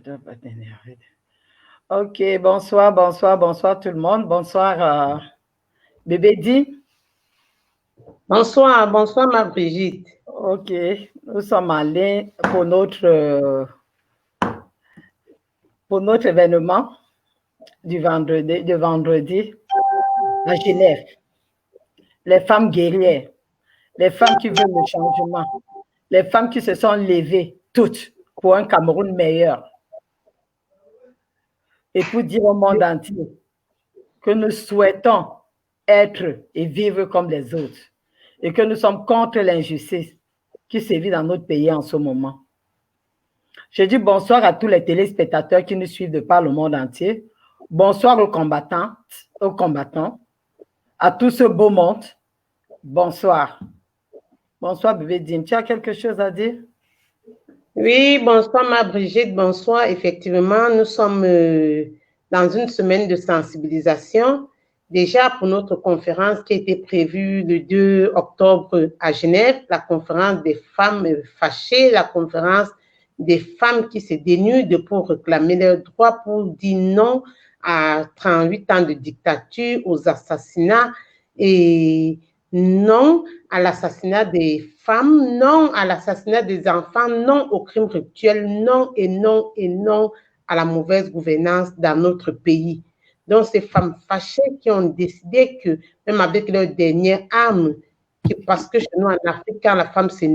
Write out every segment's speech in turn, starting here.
dois pas t'énerver. Ok, bonsoir tout le monde. Bonsoir, bébé Di. Bonsoir, bonsoir ma Brigitte. Ok, nous sommes allés pour notre événement de vendredi à Genève. Les femmes guerrières, les femmes qui veulent le changement, les femmes qui se sont levées toutes pour un Cameroun meilleur et pour dire au monde entier que nous souhaitons être et vivre comme les autres et que nous sommes contre l'injustice qui sévit dans notre pays en ce moment. Je dis bonsoir à tous les téléspectateurs qui nous suivent de par le monde entier. Bonsoir aux combattants, à tout ce beau monde. Bonsoir. Bonsoir, bébé Dim. Tu as quelque chose à dire? Oui, bonsoir ma Brigitte, bonsoir. Effectivement, nous sommes dans une semaine de sensibilisation. Déjà pour notre conférence qui a été prévue le 2 octobre à Genève, la conférence des femmes fâchées, la conférence des femmes qui se dénudent pour réclamer leurs droits, pour dire non à 38 ans de dictature, aux assassinats et non à l'assassinat des femmes, non à l'assassinat des enfants, non aux crimes rituels, non et non et non à la mauvaise gouvernance dans notre pays. Donc, ces femmes fâchées qui ont décidé que, même avec leur dernière arme, parce que chez nous en Afrique, quand la femme se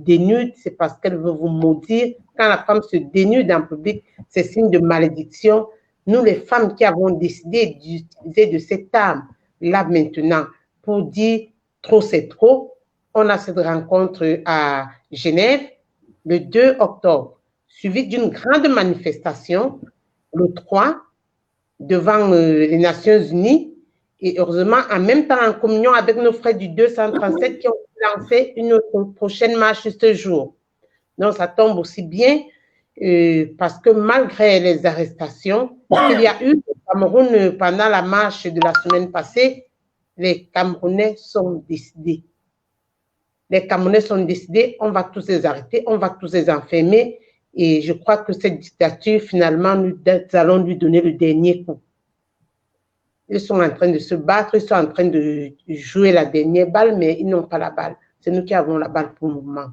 dénude, c'est parce qu'elle veut vous maudire. Quand la femme se dénude en public, c'est signe de malédiction. Nous, les femmes qui avons décidé d'utiliser de cette arme, là maintenant, pour dire trop c'est trop, on a cette rencontre à Genève le 2 octobre, suivie d'une grande manifestation le 3 devant les Nations Unies et heureusement en même temps en communion avec nos frères du 237 qui ont lancé une prochaine marche ce jour. Donc ça tombe aussi bien parce que malgré les arrestations qu'il y a eu au Cameroun pendant la marche de la semaine passée, les Camerounais sont décidés. Les Camerounais sont décidés, on va tous les arrêter, on va tous les enfermer. Et je crois que cette dictature, finalement, nous allons lui donner le dernier coup. Ils sont en train de se battre, ils sont en train de jouer la dernière balle, mais ils n'ont pas la balle. C'est nous qui avons la balle pour le moment.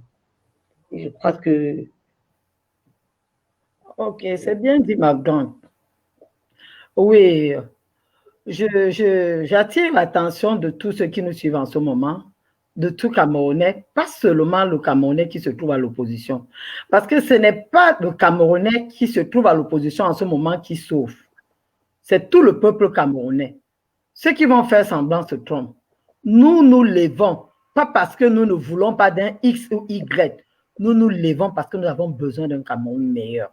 Et je crois que... Ok, c'est bien dit, ma grande. Oui, j'attire l'attention de tous ceux qui nous suivent en ce moment, de tout Camerounais, pas seulement le Camerounais qui se trouve à l'opposition. Parce que ce n'est pas le Camerounais qui se trouve à l'opposition en ce moment qui souffre. C'est tout le peuple camerounais. Ceux qui vont faire semblant se trompent. Nous nous levons, pas parce que nous ne voulons pas d'un X ou Y. Nous nous levons parce que nous avons besoin d'un Cameroun meilleur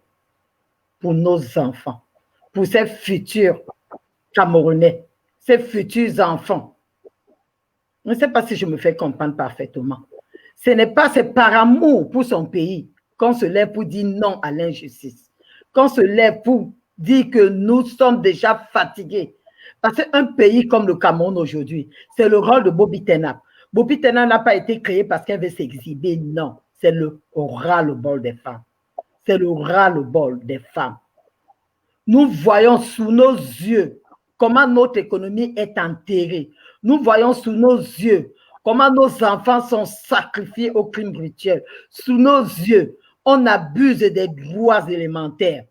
pour nos enfants, pour ces futurs Camerounais, ces futurs enfants. Je ne sais pas si je me fais comprendre parfaitement. Ce n'est pas, c'est par amour pour son pays qu'on se lève pour dire non à l'injustice, qu'on se lève pour dire que nous sommes déjà fatigués. Parce qu'un pays comme le Cameroun aujourd'hui, c'est le rôle de Bobby Tenap. Bobby Tenap n'a pas été créé parce qu'elle veut s'exhiber, non. C'est le ras-le-bol des femmes. C'est le ras-le-bol des femmes. Nous voyons sous nos yeux comment notre économie est enterrée. Nous voyons sous nos yeux comment nos enfants sont sacrifiés au crime rituel. Sous nos yeux, on abuse des droits élémentaires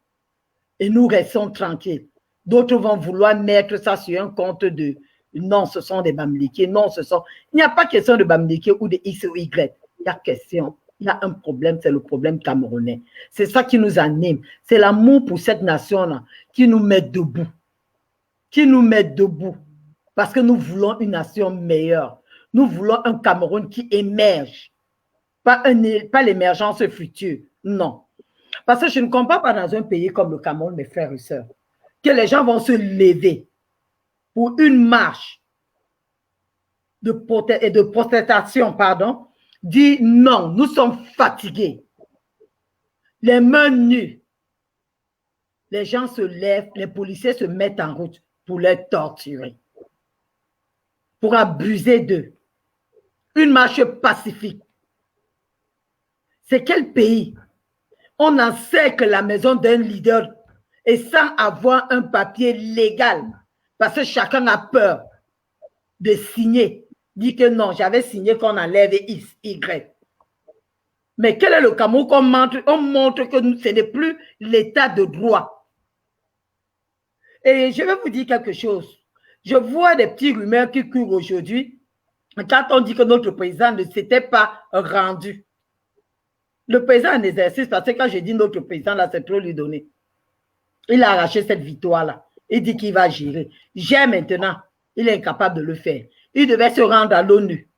et nous restons tranquilles. D'autres vont vouloir mettre ça sur un compte de non, ce sont des Bamileke, non, ce sont... Il n'y a pas question de Bamileke ou de X ou Y. Il y a question, il y a un problème, c'est le problème camerounais. C'est ça qui nous anime. C'est l'amour pour cette nation-là qui nous met debout. Qui nous met debout. Parce que nous voulons une nation meilleure. Nous voulons un Cameroun qui émerge. Pas l'émergence future. Non. Parce que je ne comprends pas dans un pays comme le Cameroun, mes frères et sœurs, que les gens vont se lever pour une marche de protestation, dire non, nous sommes fatigués. Les mains nues. Les gens se lèvent, les policiers se mettent en route pour les torturer, pour abuser d'eux. Une marche pacifique. C'est quel pays? on encercle la maison d'un leader et sans avoir un papier légal, parce que chacun a peur de signer, dit que non, j'avais signé qu'on enlève X, Y. Mais quel est le Cameroun qu'on montre? On montre que ce n'est plus l'état de droit. Et je vais vous dire quelque chose. Je vois des petits rumeurs qui courent aujourd'hui quand on dit que notre président ne s'était pas rendu. Le président en exercice, parce que quand je dis notre président, là, c'est trop lui donner. Il a arraché cette victoire-là. Il dit qu'il va gérer. J'ai maintenant. Il est incapable de le faire. Il devait se rendre à l'ONU.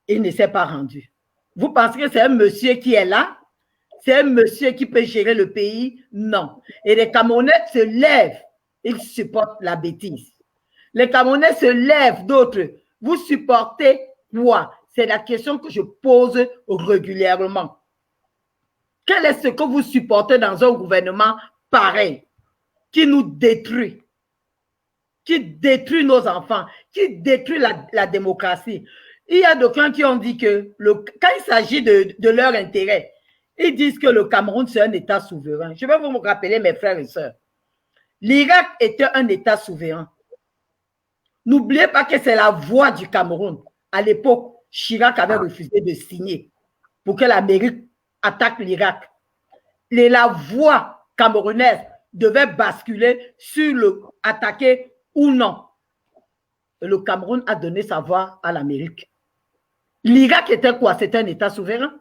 Il ne s'est pas rendu. Vous pensez que c'est un monsieur qui est là? C'est un monsieur qui peut gérer le pays? Non. Et les Camerounais se lèvent. Ils supportent la bêtise. Les Camerounais se lèvent, d'autres. Vous supportez quoi? C'est la question que je pose régulièrement. Quel est ce que vous supportez dans un gouvernement pareil, qui nous détruit, qui détruit nos enfants, qui détruit la démocratie? Il y a d'aucuns qui ont dit que quand il s'agit de leur intérêt, ils disent que le Cameroun, c'est un État souverain. Je vais vous rappeler, mes frères et sœurs. L'Irak était un État souverain. N'oubliez pas que c'est la voix du Cameroun. À l'époque, Chirac avait refusé de signer pour que l'Amérique attaque l'Irak. La voix camerounaise devait basculer sur le attaquer ou non. Et le Cameroun a donné sa voix à l'Amérique. L'Irak était quoi? C'était un État souverain.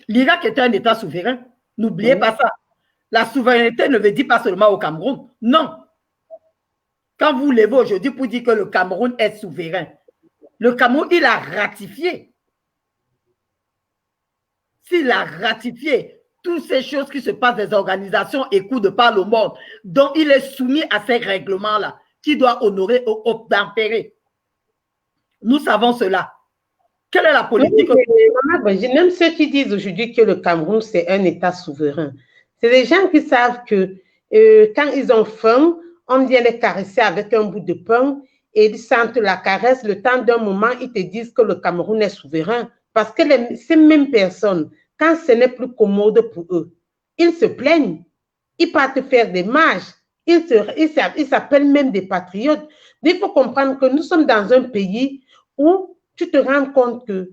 L'Irak était un État souverain. N'oubliez pas ça. La souveraineté ne veut dire pas seulement au Cameroun. Non. Quand vous levez aujourd'hui pour dire que le Cameroun est souverain, le Cameroun, il a ratifié. S'il a ratifié toutes ces choses qui se passent, des organisations et coups de par le monde, dont il est soumis à ces règlements-là, qui doit honorer ou obtempérer. Nous savons cela. Quelle est la politique? Même ceux qui disent aujourd'hui que le Cameroun, c'est un État souverain, c'est des gens qui savent que quand ils ont faim, on vient les caresser avec un bout de pain et ils sentent la caresse. Le temps d'un moment, ils te disent que le Cameroun est souverain. Parce que ces mêmes personnes, quand ce n'est plus commode pour eux, ils se plaignent. Ils partent faire des marches. Ils s'appellent même des patriotes. Il faut comprendre que nous sommes dans un pays où tu te rends compte que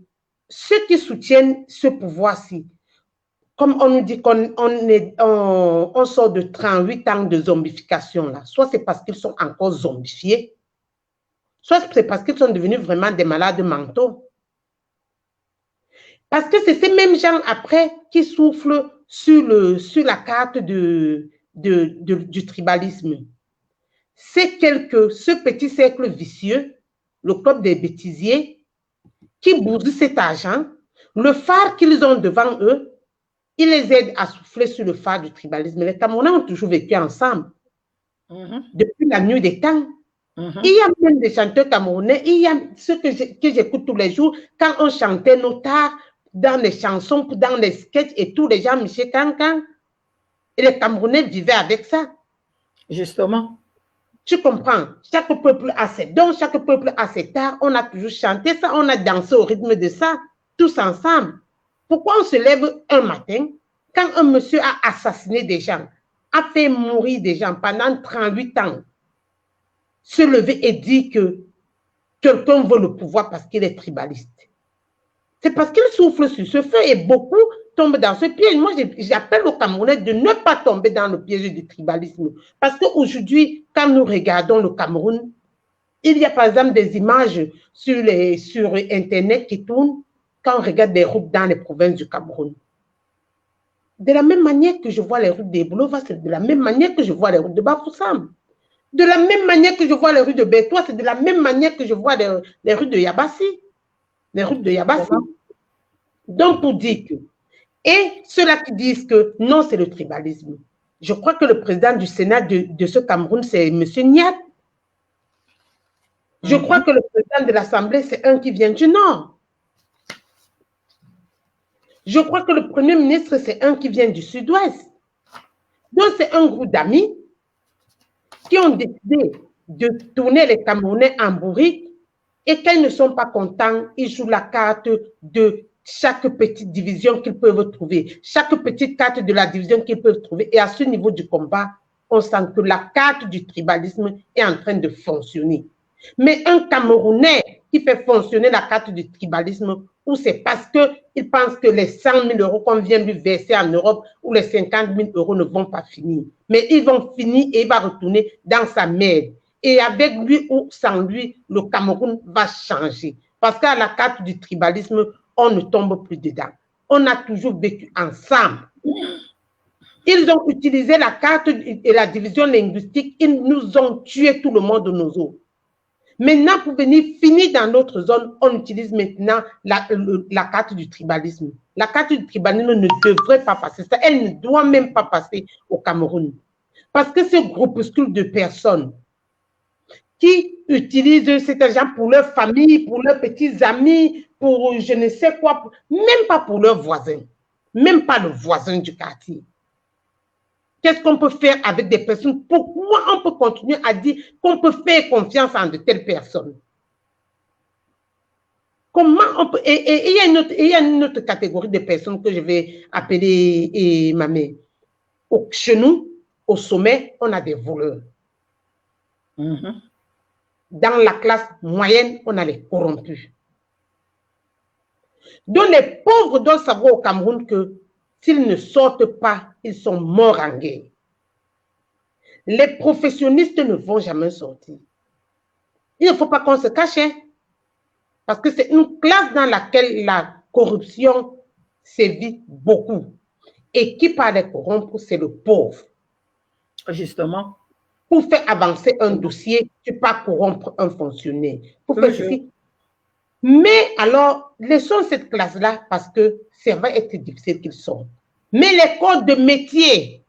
ceux qui soutiennent ce pouvoir-ci, comme on nous dit qu'on sort de 38 ans de zombification, là, soit c'est parce qu'ils sont encore zombifiés, soit c'est parce qu'ils sont devenus vraiment des malades mentaux. Parce que c'est ces mêmes gens après qui soufflent sur la carte du tribalisme. Ce petit cercle vicieux, le club des bêtisiers, qui bousille cet argent, le phare qu'ils ont devant eux, ils les aident à souffler sur le phare du tribalisme. Les Camerounais ont toujours vécu ensemble, depuis la nuit des temps. Il y a même des chanteurs camerounais, il y a ceux que j'écoute tous les jours, quand on chantait nos tares, dans les chansons, dans les sketchs et tous les gens, Michel Cancan, et les Camerounais vivaient avec ça. Justement. Tu comprends? Chaque peuple a ses dons, chaque peuple a ses tares. On a toujours chanté ça, on a dansé au rythme de ça, tous ensemble. Pourquoi on se lève un matin, quand un monsieur a assassiné des gens, a fait mourir des gens pendant 38 ans, se lever et dire que quelqu'un veut le pouvoir parce qu'il est tribaliste? C'est parce qu'il souffle sur ce feu et beaucoup tombent dans ce piège. Moi, j'appelle aux Camerounais de ne pas tomber dans le piège du tribalisme. Parce qu'aujourd'hui, quand nous regardons le Cameroun, il y a par exemple des images sur Internet qui tournent quand on regarde des routes dans les provinces du Cameroun. De la même manière que je vois les routes d'Eboulova, c'est de la même manière que je vois les routes de Bafoussam. De la même manière que je vois les rues de Bétois, c'est de la même manière que je vois les rues de Yabassi. Les routes de Yabassi. Donc, pour dire que, et ceux-là qui disent que non, c'est le tribalisme. Je crois que le président du Sénat de ce Cameroun, c'est M. Niat. Je crois que le président de l'Assemblée, c'est un qui vient du Nord. Je crois que le Premier ministre, c'est un qui vient du Sud-Ouest. Donc, c'est un groupe d'amis qui ont décidé de tourner les Camerounais en bourrique et quand ils ne sont pas contents, ils jouent la carte de chaque petite division qu'ils peuvent trouver, chaque petite carte de la division qu'ils peuvent trouver. Et à ce niveau du combat, on sent que la carte du tribalisme est en train de fonctionner. Mais un Camerounais qui fait fonctionner la carte du tribalisme, ou c'est parce qu'il pense que les 100 000 euros qu'on vient lui verser en Europe ou les 50 000 euros ne vont pas finir. Mais ils vont finir et il va retourner dans sa merde. Et avec lui ou sans lui, le Cameroun va changer. Parce qu'à la carte du tribalisme, on ne tombe plus dedans. On a toujours vécu ensemble. Ils ont utilisé la carte et la division linguistique. Ils nous ont tué tout le monde de nos eaux. Maintenant, pour venir finir dans notre zone, on utilise maintenant la carte du tribalisme. La carte du tribalisme ne devrait pas passer. Ça, elle ne doit même pas passer au Cameroun. Parce que ce groupuscule de personnes qui utilisent cet argent pour leur famille, pour leurs petits amis, pour je ne sais quoi, même pas pour leurs voisins, même pas le voisin du quartier. Qu'est-ce qu'on peut faire avec des personnes? Pourquoi on peut continuer à dire qu'on peut faire confiance en de telles personnes? Comment on peut... Et il y a une autre catégorie de personnes que je vais appeler ma mère. Chez nous, au sommet, on a des voleurs. Dans la classe moyenne, on a les corrompus. Donc les pauvres doivent savoir au Cameroun que s'ils ne sortent pas, ils sont morts en guerre. Les professionnalistes ne vont jamais sortir. Il ne faut pas qu'on se cache, hein, parce que c'est une classe dans laquelle la corruption sévit beaucoup. Et qui parle de corrompre, c'est le pauvre. Justement. Pour faire avancer un dossier, tu peux pas corrompre un fonctionnaire. Pour faire ceci. Mais alors, laissons cette classe-là parce que ça va être difficile qu'ils sortent. Mais les codes de métier,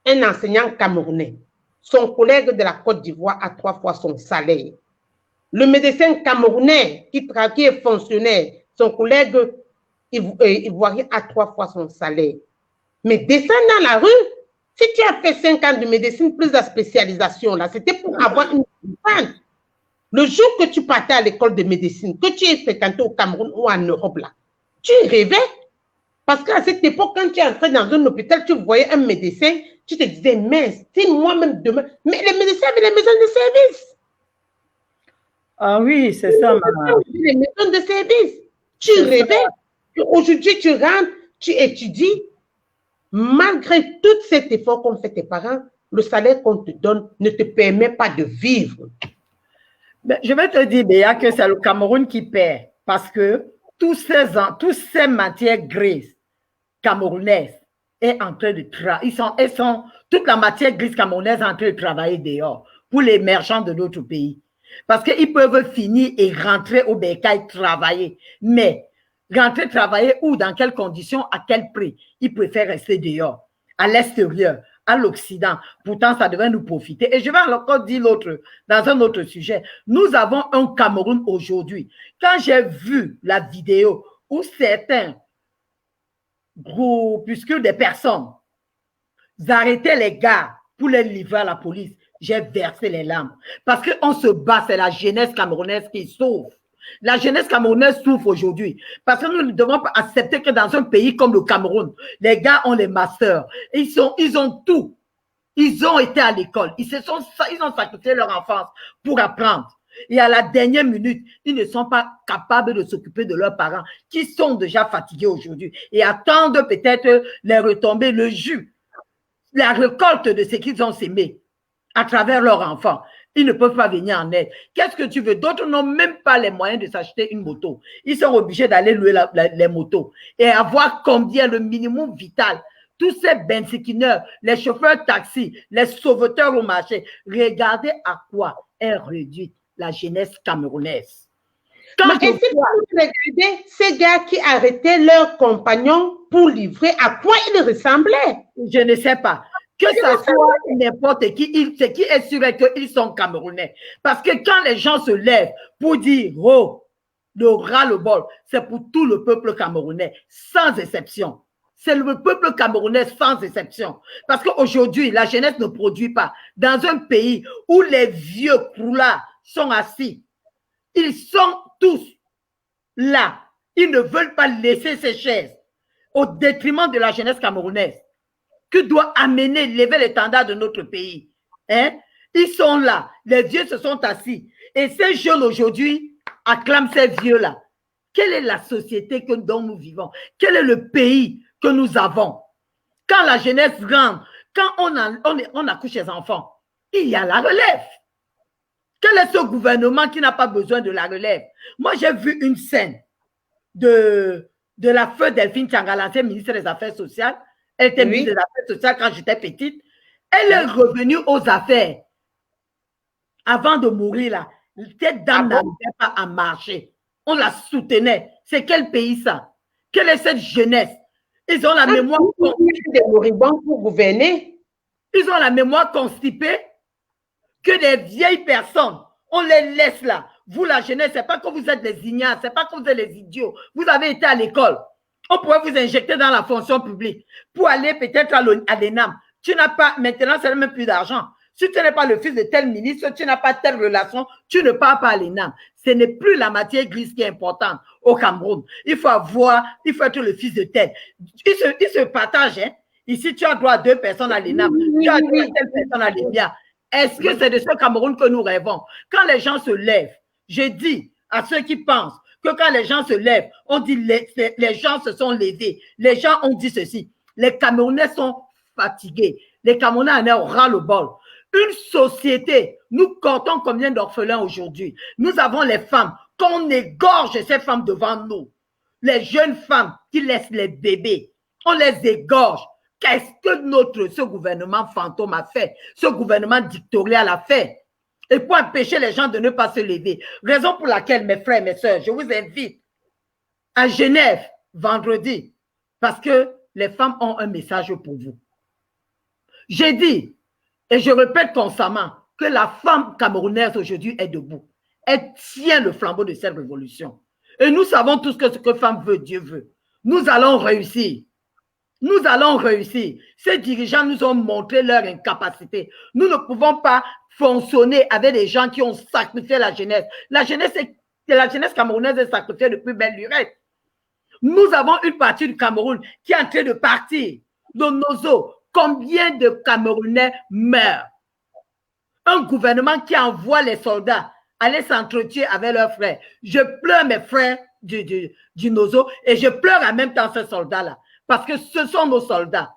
un enseignant camerounais, son collègue de la Côte d'Ivoire a 3 fois son salaire. Le médecin camerounais qui est fonctionnaire, son collègue ivoirien a 3 fois son salaire. Mais descends dans la rue, si tu as fait 5 ans de médecine plus la spécialisation, là, c'était pour avoir une comprendre. Le jour que tu partais à l'école de médecine, que tu es fréquenté au Cameroun ou en Europe, là, tu rêvais. Parce qu'à cette époque, quand tu es entré dans un hôpital, tu voyais un médecin, tu te disais, mais si moi-même demain... Mais les médecins avaient les maisons de service. Ah oui, c'est ça, maman. Les maisons de service. Tu rêvais. Aujourd'hui, tu rentres, tu étudies. Malgré tout cet effort qu'ont fait tes parents, le salaire qu'on te donne ne te permet pas de vivre. Mais je vais te dire, Béa, que c'est le Cameroun qui perd parce que tous ces matières grises camerounaises est en train de travailler. Toute la matière grise camerounaise est en train de travailler dehors pour les merchants de notre pays. Parce qu'ils peuvent finir et rentrer au bécail travailler. Mais rentrer travailler où, dans quelles conditions, à quel prix? Ils préfèrent rester dehors, à l'extérieur, à l'Occident. Pourtant, ça devrait nous profiter. Et je vais encore dire l'autre, dans un autre sujet. Nous avons un Cameroun aujourd'hui. Quand j'ai vu la vidéo où certains groupuscules de personnes arrêtaient les gars pour les livrer à la police, j'ai versé les larmes. Parce qu'on se bat, c'est la jeunesse camerounaise qui souffre. La jeunesse camerounaise souffre aujourd'hui. Parce que nous ne devons pas accepter que dans un pays comme le Cameroun, les gars ont les masters. Ils ont tout. Ils ont été à l'école. Ils ont sacrifié leur enfance pour apprendre. Et à la dernière minute, ils ne sont pas capables de s'occuper de leurs parents qui sont déjà fatigués aujourd'hui et attendent peut-être les retombées, le jus, la récolte de ce qu'ils ont sémé à travers leurs enfants. Ils ne peuvent pas venir en aide. Qu'est-ce que tu veux? D'autres n'ont même pas les moyens de s'acheter une moto. Ils sont obligés d'aller louer les motos et avoir combien le minimum vital. Tous ces benzikineurs, les chauffeurs taxi, les sauveteurs au marché, regardez à quoi est réduite la jeunesse camerounaise. Mais est-ce que vous regardez ces gars qui arrêtaient leurs compagnons pour livrer, à quoi ils ressemblaient? Je ne sais pas. Que ça soit n'importe qui, ce qui est sûr est qu'ils sont camerounais. Parce que quand les gens se lèvent pour dire « Oh, le ras-le-bol », c'est pour tout le peuple camerounais, sans exception. C'est le peuple camerounais sans exception. Parce qu'aujourd'hui, la jeunesse ne produit pas. Dans un pays où les vieux croulards sont assis, ils sont tous là. Ils ne veulent pas laisser ces chaises au détriment de la jeunesse camerounaise, qui doit amener, lever l'étendard de notre pays. Hein? Ils sont là, les vieux se sont assis. Et ces jeunes aujourd'hui acclament ces vieux-là. Quelle est la société dont nous vivons? Quel est le pays que nous avons? Quand la jeunesse grande, quand on accouche les enfants, il y a la relève. Quel est ce gouvernement qui n'a pas besoin de la relève? Moi, j'ai vu une scène de la feu Delphine Tianga, l'ancienne ministre des Affaires sociales. Elle était ministre des Affaires sociales quand j'étais petite. Elle est revenue aux affaires. Avant de mourir, là, cette dame n'arrivait pas à marcher. On la soutenait. C'est quel pays ça? Quelle est cette jeunesse? Ils ont la mémoire des moribonds pour gouverner. Ils ont la mémoire constipée que des vieilles personnes, on les laisse là. Vous, la jeunesse, c'est pas que vous êtes des ignares, c'est pas que vous êtes des idiots. Vous avez été à l'école. On pourrait vous injecter dans la fonction publique pour aller peut-être à l'ENAM. Tu n'as pas, maintenant, c'est même plus d'argent. Si tu n'es pas le fils de tel ministre, tu n'as pas telle relation, tu ne pars pas à l'ENAM. Ce n'est plus la matière grise qui est importante au Cameroun. Il faut être le fils de tel. Ils se partagent. Hein. Ici, tu as droit à 2 personnes à l'ENAM. Tu as droit à telle personne à l'ENIA. Est-ce que c'est de ce Cameroun que nous rêvons? Quand les gens se lèvent, je dis à ceux qui pensent que quand les gens se lèvent, on dit les gens se sont levés. Les gens ont dit ceci. Les Camerounais sont fatigués. Les Camerounais en ont ras le bol. Une société, nous comptons combien d'orphelins aujourd'hui? Nous avons les femmes, qu'on égorge ces femmes devant nous. Les jeunes femmes qui laissent les bébés, on les égorge. Qu'est-ce que ce gouvernement fantôme a fait? Ce gouvernement dictatorial a fait? Et pour empêcher les gens de ne pas se lever. Raison pour laquelle, mes frères et mes sœurs, je vous invite à Genève vendredi, parce que les femmes ont un message pour vous. J'ai dit, et je répète constamment, que la femme camerounaise aujourd'hui est debout. Elle tient le flambeau de cette révolution. Et nous savons tous que ce que femme veut, Dieu veut. Nous allons réussir. Nous allons réussir. Ces dirigeants nous ont montré leur incapacité. Nous ne pouvons pas fonctionner avec des gens qui ont sacrifié la jeunesse. La jeunesse camerounaise est sacrifiée depuis belle lurette. Nous avons une partie du Cameroun qui est en train de partir. De nos eaux, combien de Camerounais meurent? Un gouvernement qui envoie les soldats aller s'entretuer avec leurs frères. Je pleure mes frères du Nozo et je pleure en même temps ces soldats-là. Parce que ce sont nos soldats.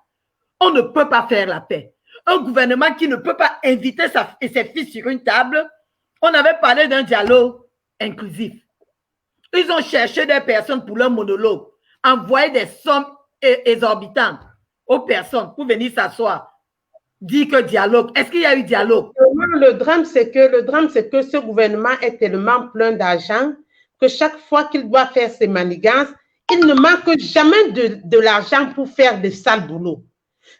On ne peut pas faire la paix. Un gouvernement qui ne peut pas inviter ses fils sur une table. On avait parlé d'un dialogue inclusif. Ils ont cherché des personnes pour leur monologue, envoyé des sommes exorbitantes aux personnes pour venir s'asseoir, dire que dialogue. Est-ce qu'il y a eu dialogue? Le drame, c'est que ce gouvernement est tellement plein d'argent que chaque fois qu'il doit faire ses manigances, il ne manque jamais de l'argent pour faire de sales boulots.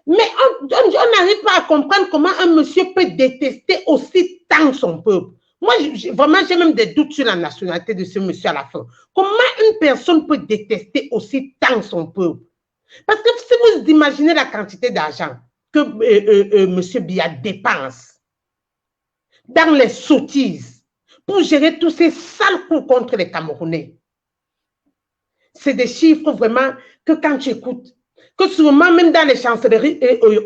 Mais on n'arrive pas à comprendre comment un monsieur peut détester aussi tant son peuple. Moi, vraiment, j'ai même des doutes sur la nationalité de ce monsieur à la fin. Comment une personne peut détester aussi tant son peuple? Parce que si vous imaginez la quantité d'argent que monsieur Biya dépense dans les sottises pour gérer tous ces sales coups contre les Camerounais, c'est des chiffres vraiment que quand tu écoutes, que souvent même dans les chancelleries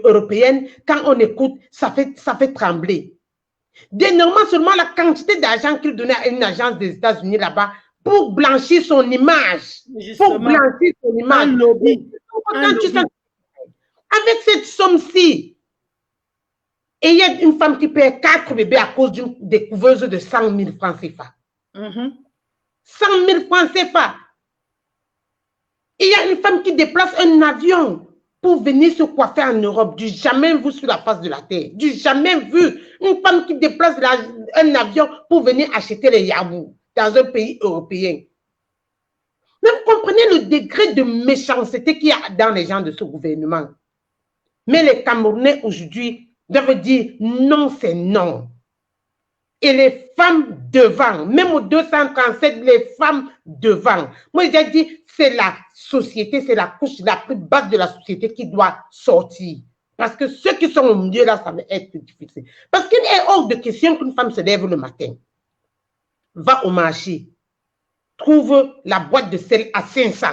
européennes, quand on écoute, ça fait trembler. Dernièrement, seulement la quantité d'argent qu'il donnait à une agence des États-Unis là-bas pour blanchir son image. Justement, pour blanchir son image. Un lobby. Avec cette somme-ci, et il y a une femme qui perd 4 bébés à cause d'une découveuse de 100 000 francs CFA. 100 000 francs CFA. Il y a une femme qui déplace un avion pour venir se coiffer en Europe. Du jamais vu sur la face de la terre. Du jamais vu. Une femme qui déplace un avion pour venir acheter les yaourts dans un pays européen. Mais vous comprenez le degré de méchanceté qu'il y a dans les gens de ce gouvernement. Mais les Camerounais aujourd'hui doivent dire non, c'est non. Et les femmes devant, même au 237, les femmes devant. Moi, j'ai dit, c'est la société, c'est la couche la plus basse de la société qui doit sortir. Parce que ceux qui sont au milieu, là, ça va être difficile. Parce qu'il est hors de question qu'une femme se lève le matin, va au marché, trouve la boîte de sel à 500.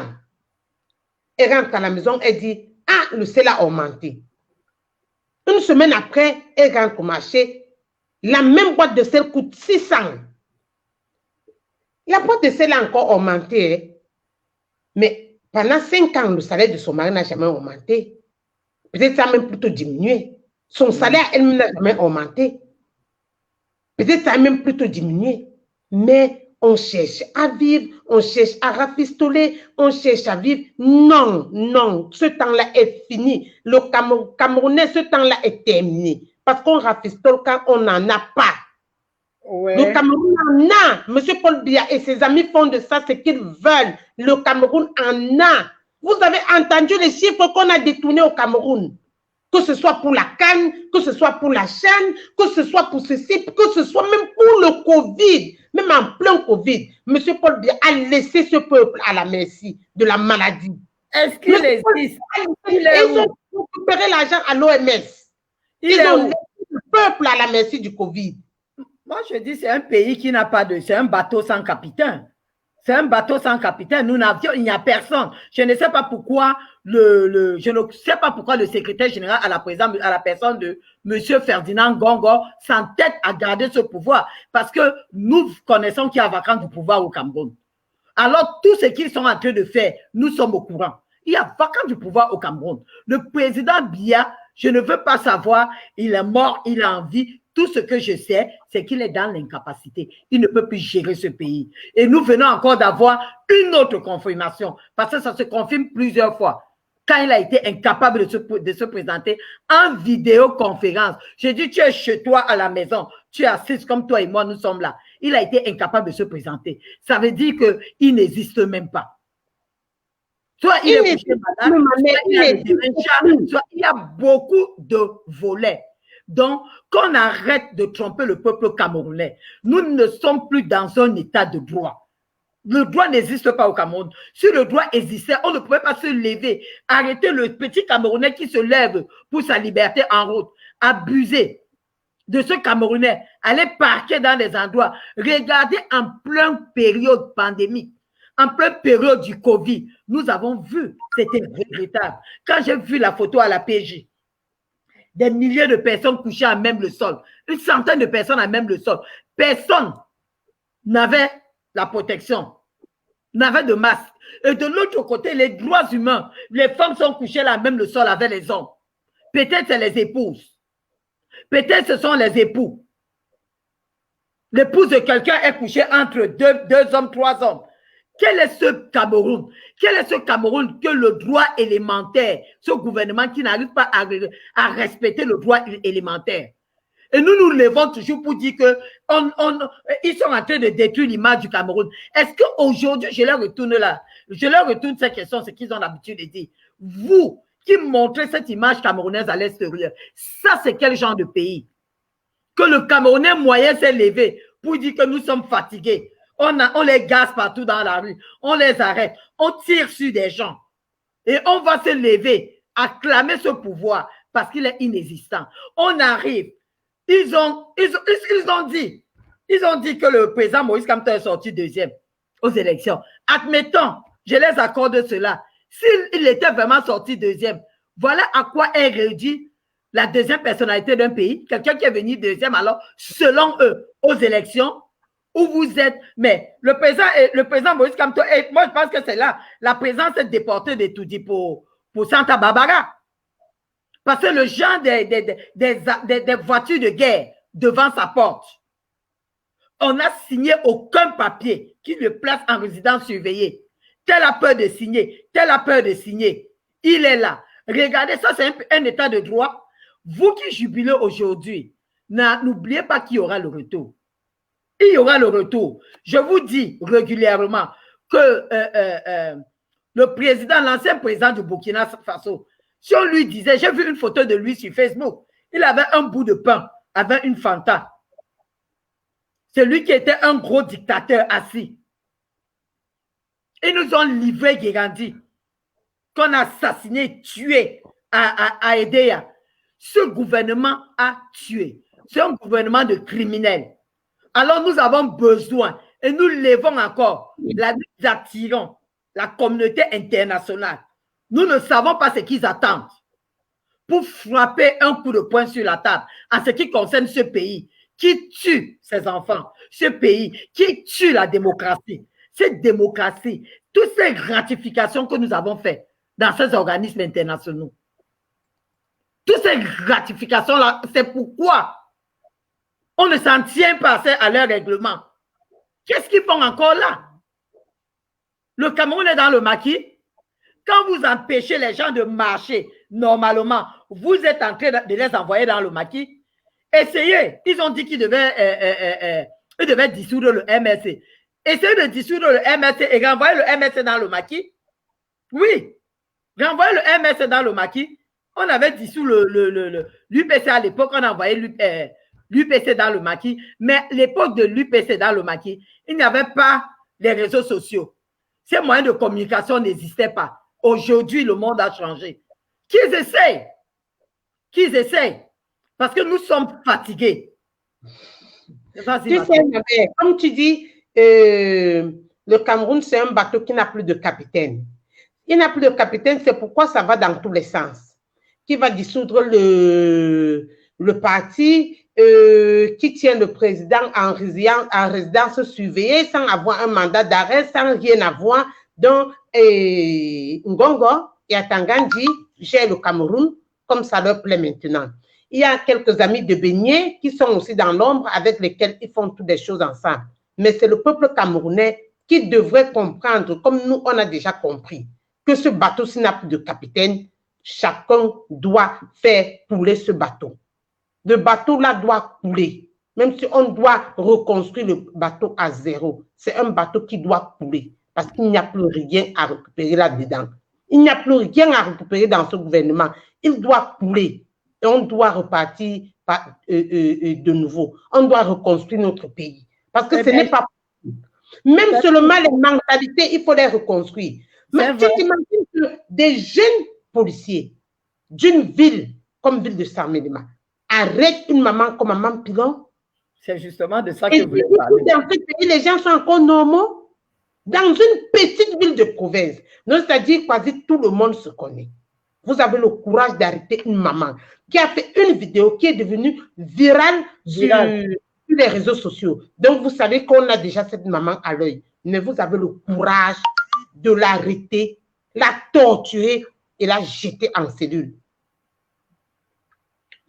Elle rentre à la maison, elle dit, ah, le sel a augmenté. Une semaine après, elle rentre au marché, la même boîte de sel coûte 600. La boîte de sel a encore augmenté, hein? Mais pendant 5 ans, le salaire de son mari n'a jamais augmenté. Peut-être ça a même plutôt diminué. Son salaire, elle-même, n'a jamais augmenté. Peut-être ça a même plutôt diminué. Mais on cherche à vivre, on cherche à rafistoler, on cherche à vivre. Non, non, ce temps-là est fini. Le Camerounais, ce temps-là est terminé. Parce qu'on rafistole quand on n'en a pas. Ouais. Le Cameroun en a. M. Paul Biya et ses amis font de ça ce qu'ils veulent. Le Cameroun en a. Vous avez entendu les chiffres qu'on a détournés au Cameroun. Que ce soit pour la canne, que ce soit pour la chaîne, que ce soit pour ceci, que ce soit même pour le Covid, même en plein Covid, M. Paul Biya a laissé ce peuple à la merci de la maladie. Est-ce qu'il existe? Ils ont récupéré l'argent à l'OMS. Ils ont laissé le peuple à la merci du Covid. Moi, je dis, c'est un pays qui n'a pas de... C'est un bateau sans capitaine. C'est un bateau sans capitaine. Nous n'avions... Il n'y a personne. Je ne sais pas pourquoi je ne sais pas pourquoi le secrétaire général à la personne de M. Ferdinand Gongo s'entête à garder ce pouvoir. Parce que nous connaissons qu'il y a vacance du pouvoir au Cameroun. Alors, tout ce qu'ils sont en train de faire, nous sommes au courant. Il y a vacance du pouvoir au Cameroun. Le président Biya, je ne veux pas savoir, il est mort, il est en vie. Tout ce que je sais, c'est qu'il est dans l'incapacité. Il ne peut plus gérer ce pays. Et nous venons encore d'avoir une autre confirmation, parce que ça se confirme plusieurs fois. Quand il a été incapable de se présenter en vidéoconférence, j'ai dit, tu es chez toi à la maison, tu es assise comme toi et moi, nous sommes là. Il a été incapable de se présenter. Ça veut dire qu'il n'existe même pas. Soit il est couché malade, soit il y a beaucoup de volets. Donc, qu'on arrête de tromper le peuple camerounais. Nous ne sommes plus dans un état de droit. Le droit n'existe pas au Cameroun. Si le droit existait, on ne pouvait pas se lever. Arrêter le petit Camerounais qui se lève pour sa liberté en route. Abuser de ce Camerounais. Aller parquer dans des endroits. Regardez en pleine période pandémique. En pleine période du Covid. Nous avons vu. C'était regrettable. Quand j'ai vu la photo à la PJ, des milliers de personnes couchées à même le sol. Une centaine de personnes à même le sol. Personne n'avait la protection, n'avait de masque. Et de l'autre côté, les droits humains, les femmes sont couchées là, même le sol avec les hommes. Peut-être c'est les épouses. Peut-être ce sont les époux. L'épouse de quelqu'un est couchée entre deux hommes, 3 hommes. Quel est ce Cameroun? Quel est ce Cameroun que le droit élémentaire, ce gouvernement qui n'arrive pas à respecter le droit élémentaire? Et nous nous levons toujours pour dire que ils sont en train de détruire l'image du Cameroun. Est-ce qu'aujourd'hui, je leur retourne là, je leur retourne cette question, ce qu'ils ont l'habitude de dire. Vous qui montrez cette image camerounaise à l'extérieur, ça c'est quel genre de pays? Que le Camerounais moyen s'est levé pour dire que nous sommes fatigués. On les gaze partout dans la rue, on les arrête, on tire sur des gens. Et on va se lever, acclamer ce pouvoir parce qu'il est inexistant. On arrive, ils ont dit que le président Moïse Kamto est sorti deuxième aux élections. Admettons, je les accorde cela. S'il était vraiment sorti deuxième, voilà à quoi est réduit la deuxième personnalité d'un pays. Quelqu'un qui est venu deuxième, alors, selon eux, aux élections, où vous êtes, mais le président Moïse Kamto, moi je pense que c'est là, la présence est déportée de Toudi pour Santa Barbara. Parce que le genre des voitures de guerre devant sa porte, on n'a signé aucun papier qui le place en résidence surveillée. Tel a peur de signer, tel a peur de signer. Il est là. Regardez, ça c'est un état de droit. Vous qui jubilez aujourd'hui, n'oubliez pas qu'il y aura le retour. Il y aura le retour. Je vous dis régulièrement que le président, l'ancien président du Burkina Faso, si on lui disait, j'ai vu une photo de lui sur Facebook, il avait un bout de pain avec une Fanta. C'est lui qui était un gros dictateur assis. Ils nous ont livré Guérandi, qu'on a assassiné, tué à Edea. Ce gouvernement a tué. C'est un gouvernement de criminels. Alors nous avons besoin Et nous levons encore, nous attirons la communauté internationale. Nous ne savons pas ce qu'ils attendent pour frapper un coup de poing sur la table en ce qui concerne ce pays qui tue ses enfants, ce pays qui tue la démocratie. Cette démocratie, toutes ces ratifications que nous avons faites dans ces organismes internationaux, toutes ces ratifications-là, c'est pourquoi on ne s'en tient pas à leur règlement. Qu'est-ce qu'ils font encore là? Le Cameroun est dans le maquis. Quand vous empêchez les gens de marcher normalement, vous êtes en train de les envoyer dans le maquis. Essayez. Ils ont dit qu'ils devaient dissoudre le MRC. Essayez de dissoudre le MRC et renvoyer le MRC dans le maquis. Oui. Renvoyer le MRC dans le maquis. On avait dissous l'UPC à l'époque. On a envoyé l'UPC dans le maquis. Mais l'époque de l'UPC dans le maquis, il n'y avait pas les réseaux sociaux. Ces moyens de communication n'existaient pas. Aujourd'hui, le monde a changé. Qu'ils essayent. Qu'ils essayent. Parce que nous sommes fatigués. Tu sais, comme tu dis, le Cameroun, c'est un bateau qui n'a plus de capitaine. Il n'a plus de capitaine, c'est pourquoi ça va dans tous les sens. Qui va dissoudre le parti, qui tient le président en résidence surveillée, sans avoir un mandat d'arrêt, sans rien avoir. Donc, Ngongo et Atangandi gèrent le Cameroun comme ça leur plaît maintenant. Il y a quelques amis de Beignet qui sont aussi dans l'ombre avec lesquels ils font toutes les choses ensemble. Mais c'est le peuple camerounais qui devrait comprendre, comme nous, on a déjà compris, que ce bateau, s'il n'a plus de capitaine, chacun doit faire couler ce bateau. Le bateau là doit couler. Même si on doit reconstruire le bateau à zéro, c'est un bateau qui doit couler parce qu'il n'y a plus rien à récupérer là-dedans. Il n'y a plus rien à récupérer dans ce gouvernement. Il doit couler et on doit repartir de nouveau. On doit reconstruire notre pays parce que ce n'est pas possible. Même seulement les mentalités, il faut les reconstruire. Mais tu t'imagines que des jeunes policiers d'une ville comme ville de Saint-Médéma arrêtent une maman comme maman Pilon. C'est justement de ça que vous voulez parler. Dans ce pays, les gens sont encore normaux. Dans une petite ville de province, c'est-à-dire quasi tout le monde se connaît. Vous avez le courage d'arrêter une maman qui a fait une vidéo qui est devenue virale sur les réseaux sociaux. Donc, vous savez qu'on a déjà cette maman à l'œil. Mais vous avez le courage de l'arrêter, la torturer et la jeter en cellule.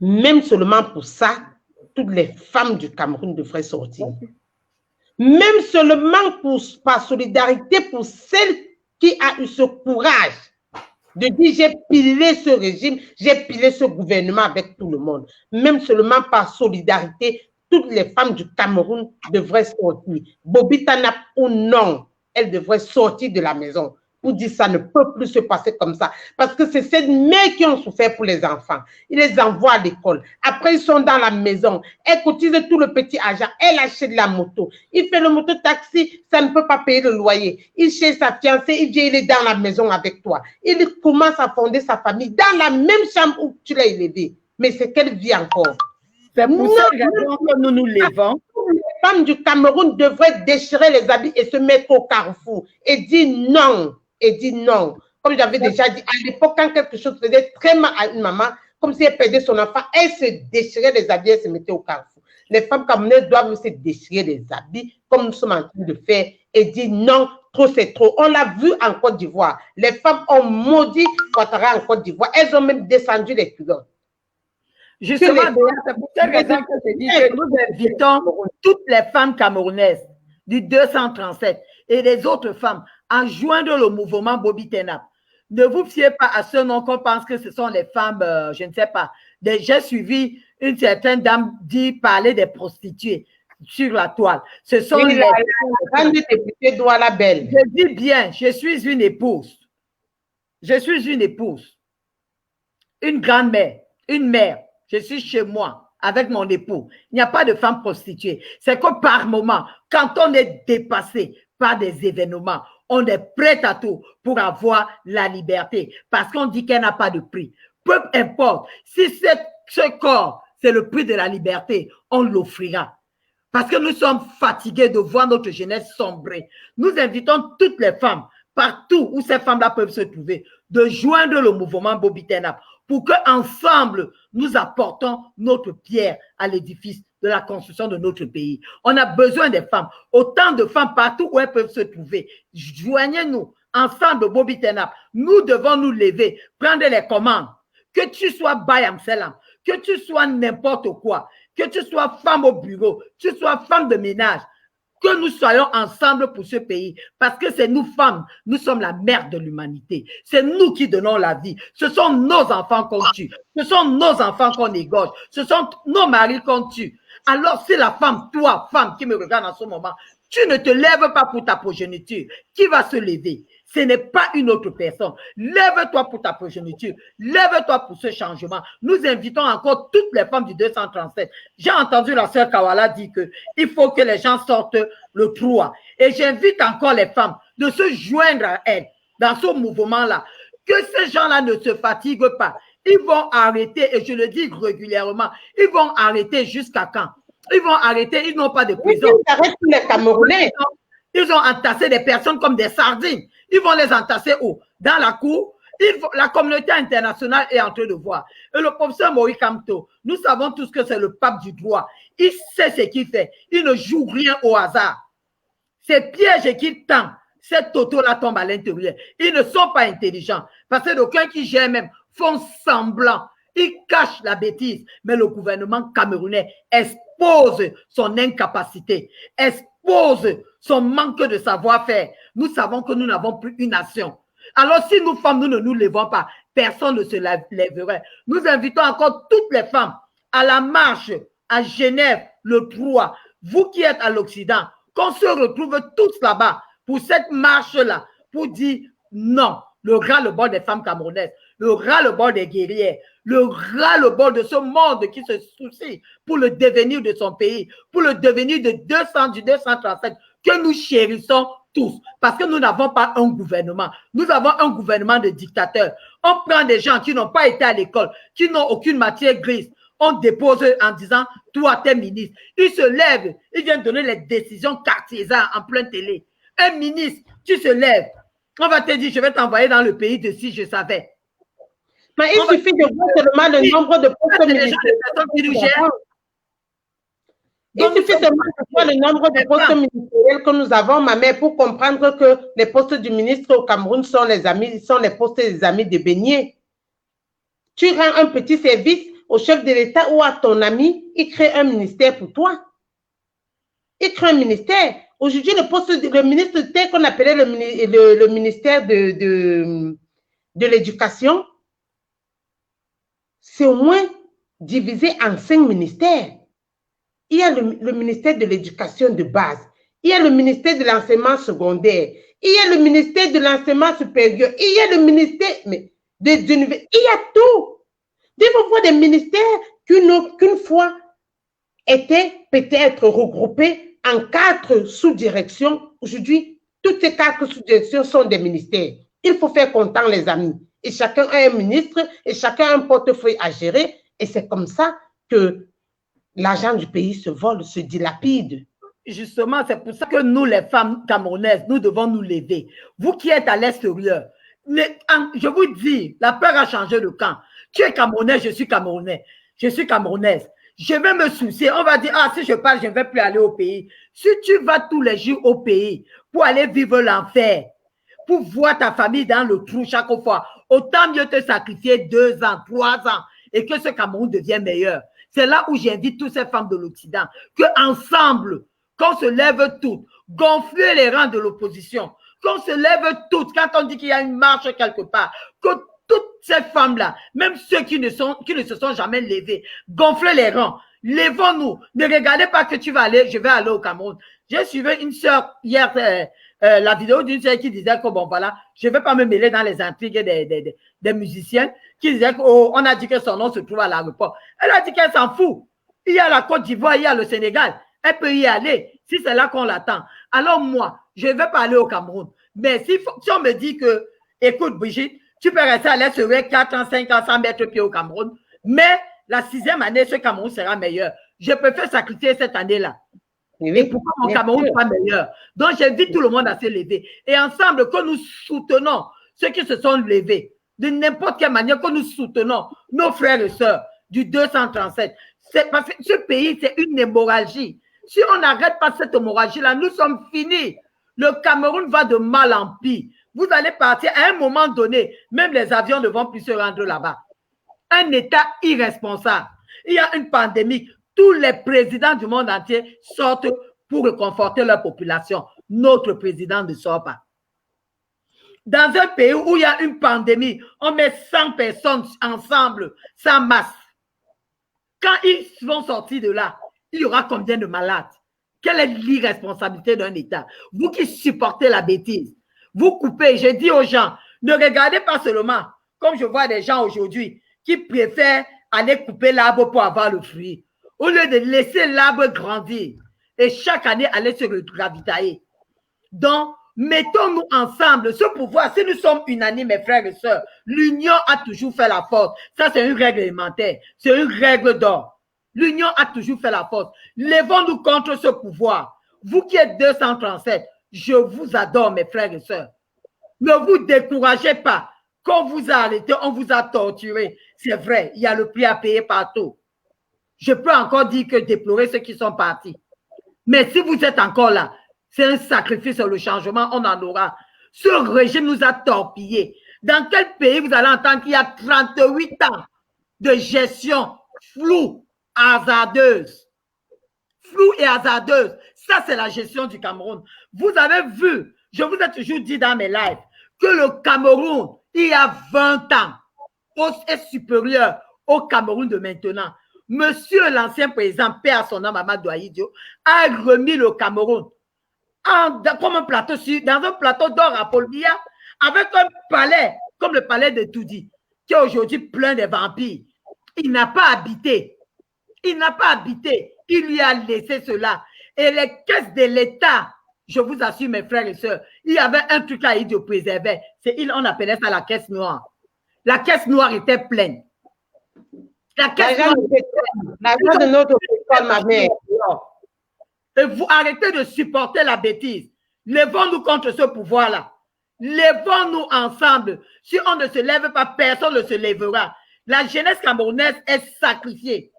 Même seulement pour ça, toutes les femmes du Cameroun devraient sortir. Même seulement par solidarité pour celle qui a eu ce courage de dire j'ai pilé ce régime, j'ai pilé ce gouvernement avec tout le monde. Même seulement par solidarité, toutes les femmes du Cameroun devraient sortir. Bobby Tanap ou non, elles devraient sortir de la maison pour dire ça ne peut plus se passer comme ça. Parce que c'est ces mères qui ont souffert pour les enfants. Ils les envoient à l'école. Après, ils sont dans la maison. Elles cotisent tout le petit argent. Elle achète la moto. Il fait le moto-taxi, ça ne peut pas payer le loyer. Il chez sa fiancée, il vient, il est dans la maison avec toi. Il commence à fonder sa famille dans la même chambre où tu l'as élevé. Mais c'est quelle vie encore? C'est pour cette raison que nous nous levons. Les femmes du Cameroun devraient déchirer les habits et se mettre au carrefour et dire non. Et dit non. Comme j'avais déjà dit, à l'époque, quand quelque chose faisait très mal à une maman, comme si elle perdait son enfant, elle se déchirait les habits, elle se mettait au carrefour. Les femmes camerounaises doivent se déchirer les habits, comme nous sommes en train de faire, et dire non, trop c'est trop. On l'a vu en Côte d'Ivoire. Les femmes ont maudit Ouattara en Côte d'Ivoire. Elles ont même descendu les culottes. Justement, c'est pour cette raison que je dis que nous invitons toutes les femmes camerounaises du 237 et les autres femmes à joindre le mouvement Bobby Tenap. Ne vous fiez pas à ce nom qu'on pense que ce sont les femmes, je ne sais pas. J'ai suivi une certaine dame parler des prostituées sur la toile. Ce sont les femmes. La belle. Je dis bien, je suis une épouse. Je suis une épouse. Une grand-mère, une mère. Je suis chez moi avec mon époux. Il n'y a pas de femme prostituée. C'est que par moment, quand on est dépassé par des événements, on est prêt à tout pour avoir la liberté parce qu'on dit qu'elle n'a pas de prix. Peu importe, si ce corps, c'est le prix de la liberté, on l'offrira. parce que nous sommes fatigués de voir notre jeunesse sombrer. Nous invitons toutes les femmes, partout où ces femmes-là peuvent se trouver, de joindre le mouvement Bobby Turn Up pour qu'ensemble, nous apportons notre pierre à l'édifice de la construction de notre pays. On a besoin des femmes, autant de femmes partout où elles peuvent se trouver. Joignez-nous ensemble, Bobby Turn Up. Nous devons nous lever, prendre les commandes. Que tu sois Bayam Selam, que tu sois n'importe quoi, que tu sois femme au bureau, que tu sois femme de ménage, que nous soyons ensemble pour ce pays, parce que c'est nous femmes, nous sommes la mère de l'humanité. C'est nous qui donnons la vie. Ce sont nos enfants qu'on tue. Ce sont nos enfants qu'on égorge. Ce sont nos maris qu'on tue. Alors si la femme, toi, femme qui me regarde en ce moment, tu ne te lèves pas pour ta progéniture, qui va se lever? Ce n'est pas une autre personne. Lève-toi pour ta progéniture. Lève-toi pour ce changement. Nous invitons encore toutes les femmes du 237. J'ai entendu la sœur Kawala dire qu'il faut que les gens sortent le 3. Et j'invite encore les femmes de se joindre à elles dans ce mouvement-là. Que ces gens-là ne se fatiguent pas. Ils vont arrêter, et je le dis régulièrement, ils vont arrêter jusqu'à quand? Ils vont arrêter, ils n'ont pas de prison. Ils arrêtent tous les Camerounais. Ils ont entassé des personnes comme des sardines. Ils vont les entasser où? Dans la cour. La communauté internationale est en train de voir. Et le professeur Moïse Kamto, nous savons tous que c'est le pape du droit. Il sait ce qu'il fait. Il ne joue rien au hasard. Ces pièges qu'il tend, ces totaux-là tombent à l'intérieur. Ils ne sont pas intelligents. Parce que d'aucuns qui gèrent même font semblant. Ils cachent la bêtise. Mais le gouvernement camerounais expose son incapacité, expose son manque de savoir-faire. Nous savons que nous n'avons plus une nation. Alors si nous femmes, nous ne nous levons pas, personne ne se lèverait. Nous invitons encore toutes les femmes à la marche à Genève le 3. Vous qui êtes à l'Occident, qu'on se retrouve tous là-bas pour cette marche-là, pour dire non, le ras-le-bol des femmes camerounaises, le ras-le-bol des guerrières, le ras-le-bol de ce monde qui se soucie pour le devenir de son pays, pour le devenir du 237 que nous chérissons tous, parce que nous n'avons pas un gouvernement. Nous avons un gouvernement de dictateurs. On prend des gens qui n'ont pas été à l'école, qui n'ont aucune matière grise. On dépose en disant, toi, t'es ministre. Ils se lèvent, ils viennent donner les décisions cartésiennes en pleine télé. Un ministre, tu se lèves, on va te dire, je vais t'envoyer dans le pays de si je savais. Mais il suffit de voir seulement le nombre de postes ministériels. Il suffit seulement de voir le nombre de postes ministériels que nous avons, ma mère, pour comprendre que les postes du ministre au Cameroun sont les postes des amis de Beignet. Tu rends un petit service au chef de l'État ou à ton ami, il crée un ministère pour toi. Il crée un ministère. Aujourd'hui, le ministre tel qu'on appelait le ministère de l'Éducation, c'est au moins divisé en 5 ministères. Il y a le ministère de l'Éducation de base, il y a le ministère de l'enseignement secondaire, il y a le ministère de l'enseignement supérieur, il y a le ministère des universités, il y a tout. Vous voyez des ministères qu'une fois étaient peut-être regroupés en 4 sous-directions. Aujourd'hui, toutes ces 4 sous-directions sont des ministères. Il faut faire content les amis. Et chacun a un ministre et chacun a un portefeuille à gérer. Et c'est comme ça que l'argent du pays se vole, se dilapide. Justement, c'est pour ça que nous, les femmes camerounaises, nous devons nous lever. Vous qui êtes à l'extérieur, je vous dis, la peur a changé de camp. Tu es Camerounais, je suis Camerounais. Je suis Camerounaise. Je vais me soucier. On va dire, ah, si je parle, je ne vais plus aller au pays. Si tu vas tous les jours au pays pour aller vivre l'enfer, pour voir ta famille dans le trou chaque fois, autant mieux te sacrifier 2 ans, 3 ans et que ce Cameroun devienne meilleur. C'est là où j'invite toutes ces femmes de l'Occident, qu'ensemble, qu'on se lève toutes, gonfler les rangs de l'opposition, qu'on se lève toutes, quand on dit qu'il y a une marche quelque part, que toutes ces femmes-là, même ceux qui ne se sont jamais levés, gonfler les rangs, lèvons-nous, ne regardez pas que je vais aller au Cameroun. J'ai suivi une sœur hier, la vidéo d'une sœur qui disait que bon voilà, je ne vais pas me mêler dans les intrigues des musiciens, qui disaient qu'on a dit que son nom se trouve à l'aéroport. Elle a dit qu'elle s'en fout. Il y a la Côte d'Ivoire, il y a le Sénégal. Elle peut y aller si c'est là qu'on l'attend. Alors moi, je ne vais pas aller au Cameroun. Mais si on me dit que, écoute Brigitte, tu peux rester à l'Est 4 ans, 5 ans sans mettre pied au Cameroun, mais la 6e année, ce Cameroun sera meilleur. Je préfère sacrifier cette année-là Oui, et pourquoi mon Cameroun n'est pas meilleur? Donc, j'invite tout le monde à se lever. Et ensemble, que nous soutenons ceux qui se sont levés, de n'importe quelle manière, que nous soutenons nos frères et sœurs du 237. Parce que ce pays, c'est une hémorragie. Si on n'arrête pas cette hémorragie-là, nous sommes finis. Le Cameroun va de mal en pis. Vous allez partir à un moment donné, même les avions ne vont plus se rendre là-bas. Un État irresponsable. Il y a une pandémie. Tous les présidents du monde entier sortent pour réconforter leur population. Notre président ne sort pas. Dans un pays où il y a une pandémie, on met 100 personnes ensemble, sans masque. Quand ils vont sortir de là, il y aura combien de malades? Quelle est l'irresponsabilité d'un État? Vous qui supportez la bêtise, vous coupez. Je dis aux gens, ne regardez pas seulement, comme je vois des gens aujourd'hui, qui préfèrent aller couper l'arbre pour avoir le fruit, au lieu de laisser l'arbre grandir et chaque année aller se ravitailler. Donc, mettons-nous ensemble. Ce pouvoir, si nous sommes unanimes, mes frères et sœurs, l'union a toujours fait la force. Ça, c'est une règle élémentaire. C'est une règle d'or. L'union a toujours fait la force. Lèvons-nous contre ce pouvoir. Vous qui êtes 237, je vous adore, mes frères et sœurs. Ne vous découragez pas. Quand vous a arrêté, on vous a torturé. C'est vrai, il y a le prix à payer partout. Je peux encore dire que déplorer ceux qui sont partis. Mais si vous êtes encore là, c'est un sacrifice sur le changement, on en aura. Ce régime nous a torpillés. Dans quel pays vous allez entendre qu'il y a 38 ans de gestion floue, hasardeuse? Floue et hasardeuse. Ça, c'est la gestion du Cameroun. Vous avez vu, je vous ai toujours dit dans mes lives, que le Cameroun, il y a 20 ans, est supérieur au Cameroun de maintenant. Monsieur l'ancien président, paix à son nom, Mamadou Ahidjo, a remis le Cameroun comme un plateau dans un plateau d'or à Paul Biya, avec un palais, comme le palais de Toudi, qui est aujourd'hui plein de vampires. Il n'a pas habité. Il n'a pas habité. Il lui a laissé cela. Et les caisses de l'État, je vous assure, mes frères et sœurs, il y avait un truc à de préserver. On appelait ça la caisse noire. La caisse noire était pleine. La caisse noire était pleine. L'argent de notre école, ma mère. Et vous arrêtez de supporter la bêtise. Lèvons-nous contre ce pouvoir-là. Lèvons-nous ensemble. Si on ne se lève pas, personne ne se lèvera. La jeunesse camerounaise est sacrifiée.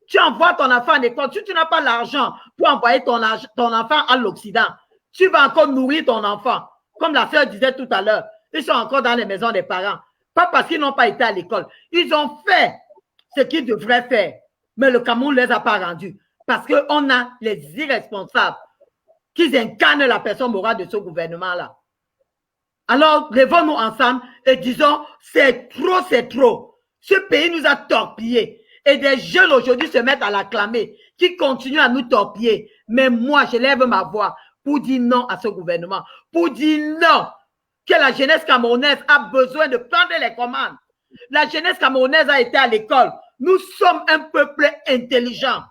Tu envoies ton enfant en école. Si tu n'as pas l'argent pour envoyer ton enfant à l'Occident, tu vas encore nourrir ton enfant. Comme la sœur disait tout à l'heure, ils sont encore dans les maisons des parents. Pas parce qu'ils n'ont pas été à l'école. Ils ont fait ce qu'ils devraient faire. Mais le Cameroun ne les a pas rendus. Parce qu'on a les irresponsables qui incarnent la personne morale de ce gouvernement-là. Alors, lèvons-nous ensemble et disons, c'est trop, c'est trop. Ce pays nous a torpillés. Et des jeunes aujourd'hui se mettent à l'acclamer, qui continuent à nous torpiller. Mais moi, je lève ma voix pour dire non à ce gouvernement. Pour dire non, que la jeunesse camerounaise a besoin de prendre les commandes. La jeunesse camerounaise a été à l'école. Nous sommes un peuple intelligent.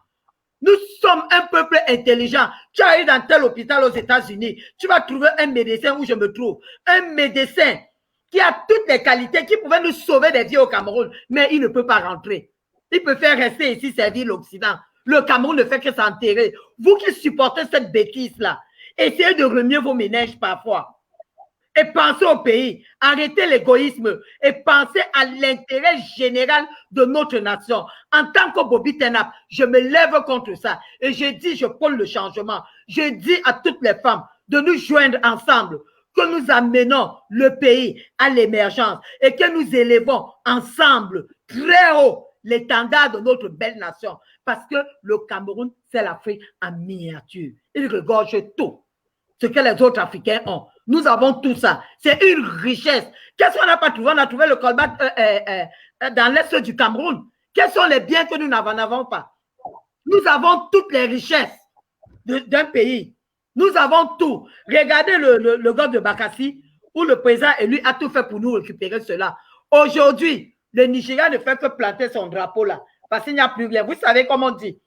Nous sommes un peuple intelligent. Tu arrives dans tel hôpital aux États-Unis, tu vas trouver un médecin où je me trouve. Un médecin qui a toutes les qualités, qui pouvait nous sauver des vies au Cameroun, mais il ne peut pas rentrer. Il peut faire rester ici, servir l'Occident. Le Cameroun ne fait que s'enterrer. Vous qui supportez cette bêtise-là, essayez de remuer vos ménages parfois. Et pensez au pays. Arrêtez l'égoïsme et pensez à l'intérêt général de notre nation. En tant que Bobby Tenap, je me lève contre ça. Et je dis, je prône le changement. Je dis à toutes les femmes de nous joindre ensemble, que nous amenons le pays à l'émergence et que nous élevons ensemble très haut l'étendard de notre belle nation. Parce que le Cameroun, c'est l'Afrique en miniature. Il regorge tout ce que les autres Africains ont. Nous avons tout ça. C'est une richesse. Qu'est-ce qu'on n'a pas trouvé? On a trouvé le colbat dans l'est du Cameroun. Quels sont les biens que nous n'avons pas? Nous avons toutes les richesses d'un pays. Nous avons tout. Regardez le gars de Bakassi, où le président élu a tout fait pour nous récupérer cela. Aujourd'hui, le Nigeria ne fait que planter son drapeau là, parce qu'il n'y a plus rien. Vous savez comment on dit?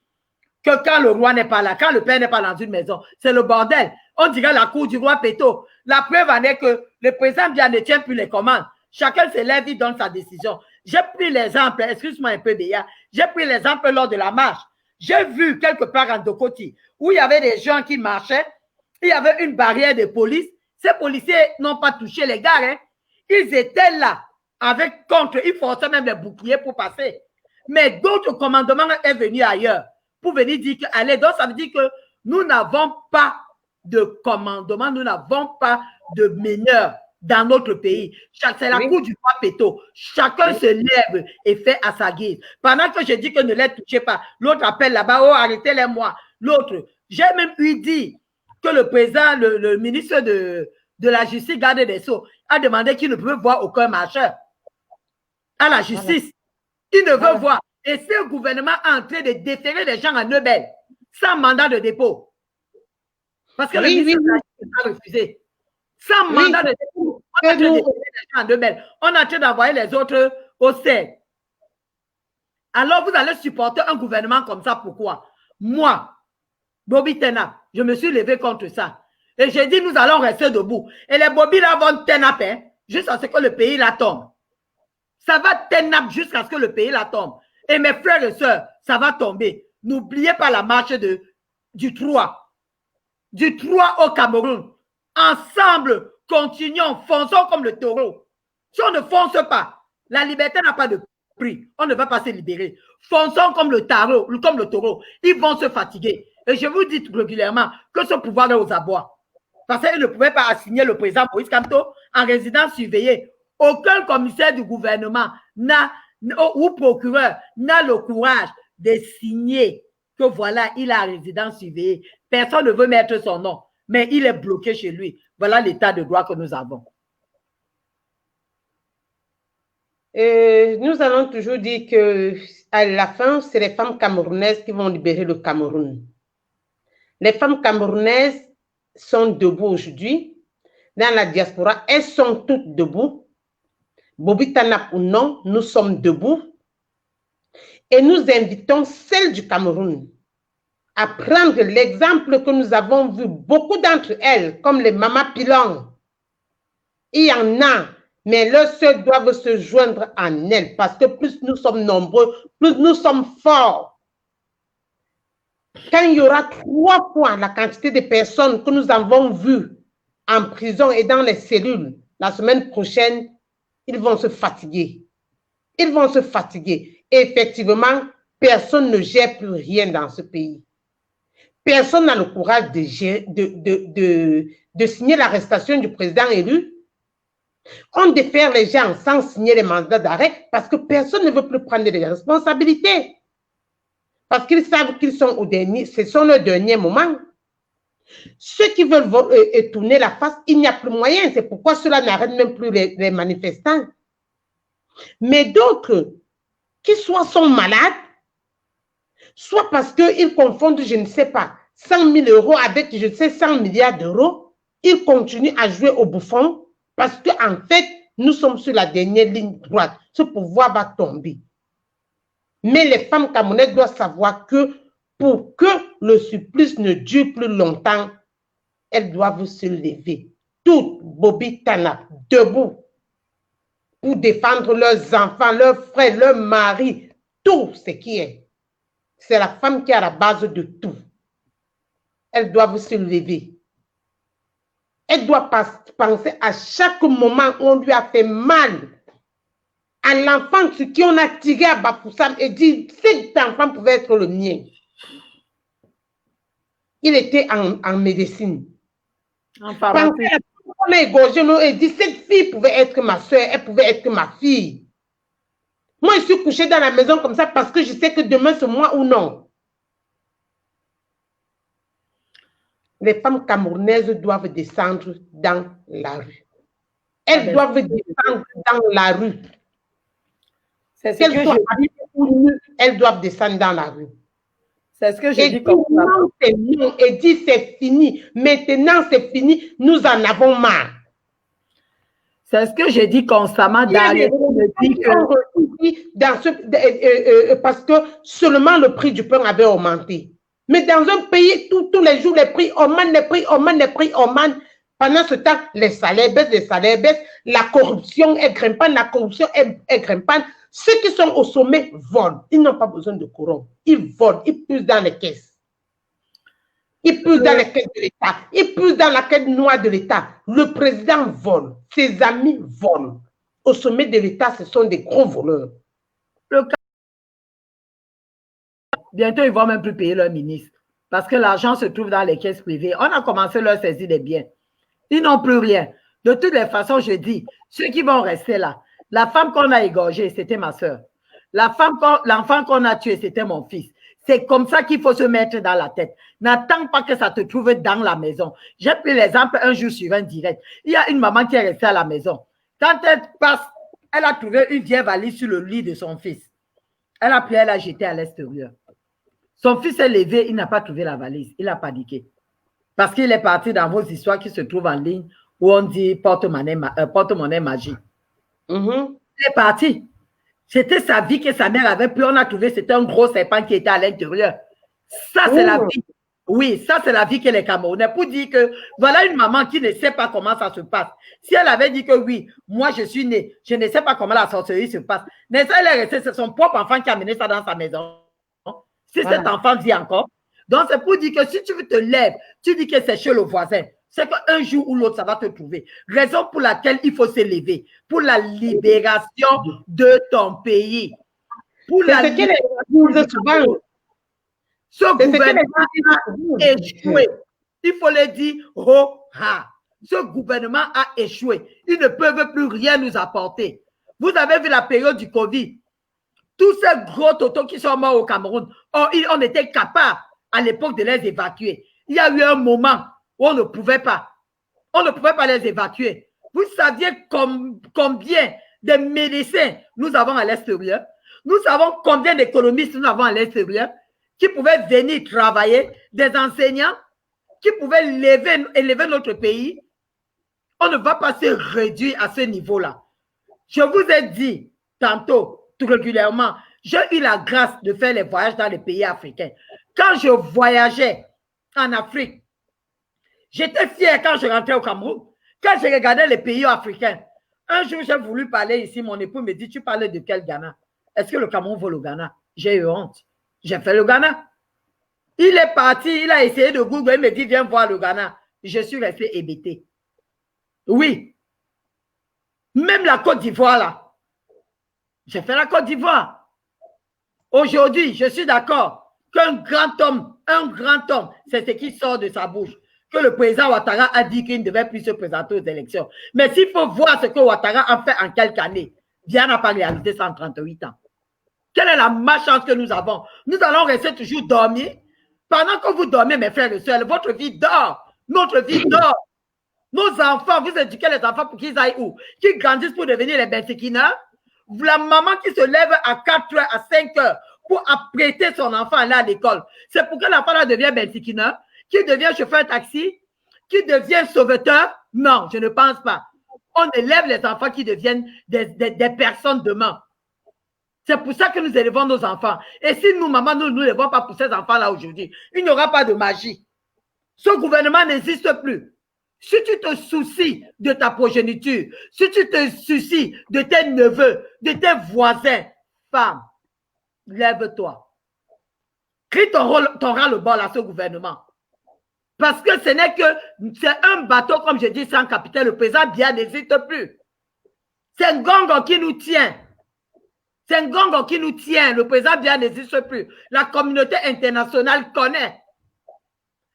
Que quand le roi n'est pas là, quand le père n'est pas dans une maison, c'est le bordel. On dirait la cour du roi Péto. La preuve en est que le président bien ne tient plus les commandes. Chacun se lève, il donne sa décision. J'ai pris l'exemple, excuse-moi un peu, Béa, j'ai pris l'exemple lors de la marche. J'ai vu quelque part en Dokoti où il y avait des gens qui marchaient, il y avait une barrière de police. Ces policiers n'ont pas touché les gars. Hein. Ils étaient là avec contre, ils forçaient même les boucliers pour passer. Mais d'autres commandements sont venus ailleurs pour venir dire que, allez, donc ça veut dire que nous n'avons pas de commandement, nous n'avons pas de meneur dans notre pays. C'est la cour du roi Péto. Chacun se lève et fait à sa guise. Pendant que je dis que ne les touchez pas, l'autre appelle là-bas, oh, arrêtez-les-moi. L'autre, j'ai même eu dit que le président, le ministre de la Justice, garde des Sceaux, a demandé qu'il ne peut voir aucun marcheur à la justice. Il ne veut voir. Et ce gouvernement est en train de déférer les gens en Neubel sans mandat de dépôt. Parce que le ministre a refusé. Sans mandat de dépôt. On est en train de déférer les gens en Neubel. On est en train d'envoyer les autres au CED. Alors vous allez supporter un gouvernement comme ça. Pourquoi? Moi, Bobby Tenap, je me suis levé contre ça. Et j'ai dit, nous allons rester debout. Et les Bobby là vont Tenap, hein, jusqu'à ce que le pays là tombe. Ça va Tenap jusqu'à ce que le pays là tombe. Et mes frères et sœurs, ça va tomber. N'oubliez pas la marche du 3. Du 3 au Cameroun. Ensemble, continuons, fonçons comme le taureau. Si on ne fonce pas, la liberté n'a pas de prix. On ne va pas se libérer. Fonçons comme le taureau. Ils vont se fatiguer. Et je vous dis régulièrement que ce pouvoir est aux abois. Parce qu'ils ne pouvaient pas assigner le président Moïse Kamto en résidence surveillée. Aucun commissaire du gouvernement ou procureur n'a le courage de signer que voilà, il a résidence surveillée. Personne ne veut mettre son nom, mais il est bloqué chez lui. Voilà l'état de droit que nous avons. Nous allons toujours dire qu'à la fin, c'est les femmes camerounaises qui vont libérer le Cameroun. Les femmes camerounaises sont debout aujourd'hui. Dans la diaspora, elles sont toutes debout. Bobby Tanap ou non, nous sommes debout. Et nous invitons celles du Cameroun à prendre l'exemple que nous avons vu, beaucoup d'entre elles, comme les Mama Pilon. Il y en a, mais leurs sœurs doivent se joindre en elles parce que plus nous sommes nombreux, plus nous sommes forts. Quand il y aura 3 fois la quantité de personnes que nous avons vues en prison et dans les cellules, la semaine prochaine, ils vont se fatiguer. Ils vont se fatiguer. Et effectivement, personne ne gère plus rien dans ce pays. Personne n'a le courage de signer l'arrestation du président élu. On défère les gens sans signer les mandats d'arrêt parce que personne ne veut plus prendre les responsabilités. Parce qu'ils savent qu'ils sont au dernier, ce sont leurs derniers moments. Ceux qui veulent tourner la face, il n'y a plus moyen. C'est pourquoi cela n'arrête même plus les manifestants. Mais d'autres, qui soit sont malades, soit parce qu'ils confondent, je ne sais pas, 100 000 euros avec, je sais, 100 milliards d'euros, ils continuent à jouer au bouffon parce qu'en fait, nous sommes sur la dernière ligne droite. Ce pouvoir va tomber. Mais les femmes camerounaises doivent savoir que pour que le supplice ne dure plus longtemps, elles doivent se lever. Toutes, Bobby Tanap, debout, pour défendre leurs enfants, leurs frères, leurs maris, tout ce qui est. C'est la femme qui est à la base de tout. Elles doivent se lever. Elle doit penser à chaque moment où on lui a fait mal. À l'enfant sur qui on a tiré à Bafoussam et dit, cet enfant pouvait être le mien. Il était en médecine. On a égorgé et dit, cette fille pouvait être ma soeur, elle pouvait être ma fille. Moi, je suis couchée dans la maison comme ça parce que je sais que demain, c'est moi ou non. Les femmes camerounaises doivent descendre dans la rue. Elles doivent descendre dans la rue. Qu'elles soient habillées ou nues, elles doivent descendre dans la rue. C'est ce que j'ai dit comme ça. C'est non, et dit c'est fini. Maintenant, c'est fini. Nous en avons marre. C'est ce que j'ai dit constamment parce que seulement le prix du pain avait augmenté. Mais dans un pays, tous les jours, les prix augmentent. Pendant ce temps, les salaires baissent, la corruption est grimpante, Ceux qui sont au sommet volent. Ils n'ont pas besoin de corrompre. Ils volent, ils puissent dans les caisses. Ils puissent dans les caisses de l'État. Ils puissent dans la caisse noire de l'État. Le président vole. Ses amis volent. Au sommet de l'État, ce sont des gros voleurs. Bientôt, ils ne vont même plus payer leur ministre. Parce que l'argent se trouve dans les caisses privées. On a commencé à leur saisir des biens. Ils n'ont plus rien. De toutes les façons, je dis, ceux qui vont rester là, la femme qu'on a égorgée, c'était ma soeur. L'enfant qu'on a tué, c'était mon fils. C'est comme ça qu'il faut se mettre dans la tête. N'attends pas que ça te trouve dans la maison. J'ai pris l'exemple un jour sur un direct. Il y a une maman qui est restée à la maison. Quand elle passe, elle a trouvé une vieille valise sur le lit de son fils. Elle a pris, elle a jeté à l'extérieur. Son fils est levé, il n'a pas trouvé la valise. Il a paniqué. Parce qu'il est parti dans vos histoires qui se trouvent en ligne où on dit porte-monnaie magie. Il est parti. C'était sa vie que sa mère avait pris. On a trouvé, c'était un gros serpent qui était à l'intérieur. Ça, c'est la vie. Oui, ça, c'est la vie que les Camerounais. Pour dire que voilà une maman qui ne sait pas comment ça se passe. Si elle avait dit que oui, moi, je suis née, je ne sais pas comment la sorcellerie se passe. Mais ça, elle est restée, c'est son propre enfant qui a amené ça dans sa maison. Si cet enfant vit encore. Donc, c'est pour dire que si tu te lèves, tu dis que c'est chez le voisin. C'est qu'un jour ou l'autre, ça va te trouver. Raison pour laquelle il faut se lever. Pour la libération de ton pays. Pour la libération. Ce gouvernement a échoué. Il faut le dire, ce gouvernement a échoué. Ils ne peuvent plus rien nous apporter. Vous avez vu la période du Covid. Tous ces gros totos qui sont morts au Cameroun, on était capable à l'époque de les évacuer. Il y a eu un moment où on ne pouvait pas. On ne pouvait pas les évacuer. Vous saviez combien de médecins nous avons à l'extérieur? Nous savons combien d'économistes nous avons à l'extérieur qui pouvaient venir travailler, des enseignants qui pouvaient élever notre pays. On ne va pas se réduire à ce niveau-là. Je vous ai dit tantôt, tout régulièrement, j'ai eu la grâce de faire les voyages dans les pays africains. Quand je voyageais en Afrique, j'étais fier quand je rentrais au Cameroun. Quand je regardais les pays africains, un jour, j'ai voulu parler ici. Mon époux me dit, tu parles de quel Ghana? Est-ce que le Cameroun vaut le Ghana? J'ai eu honte. J'ai fait le Ghana. Il est parti, il a essayé de Google, il me dit, viens voir le Ghana. Je suis resté hébété. Oui. Même la Côte d'Ivoire, là. J'ai fait la Côte d'Ivoire. Aujourd'hui, je suis d'accord qu'un grand homme, c'est ce qui sort de sa bouche. Que le président Ouattara a dit qu'il ne devait plus se présenter aux élections. Mais s'il faut voir ce que Ouattara a fait en quelques années, bien n'a pas réalisé 138 ans. Quelle est la malchance que nous avons? Nous allons rester toujours dormir. Pendant que vous dormez, mes frères et sœurs, votre vie dort. Notre vie dort. Nos enfants, vous éduquez les enfants pour qu'ils aillent où? Qu'ils grandissent pour devenir les bensikineurs? La maman qui se lève à 4 heures, à 5 heures pour apprêter son enfant à l'école. C'est pour que l'enfant là devient bensikineur, qui devient chauffeur taxi, qui devient sauveteur. Non, je ne pense pas. On élève les enfants qui deviennent des personnes demain. C'est pour ça que nous élevons nos enfants. Et si nous, maman, nous ne élevons pas pour ces enfants-là aujourd'hui, il n'y aura pas de magie. Ce gouvernement n'existe plus. Si tu te soucies de ta progéniture, si tu te soucies de tes neveux, de tes voisins, femme, lève-toi. Crie ton ras-le-bol à ce gouvernement. Parce que ce n'est que, c'est un bateau, comme je dis, sans capitaine. Le président Biya n'existe plus. C'est Ngongo qui nous tient. C'est Ngongo qui nous tient. Le président Biya n'existe plus. La communauté internationale connaît.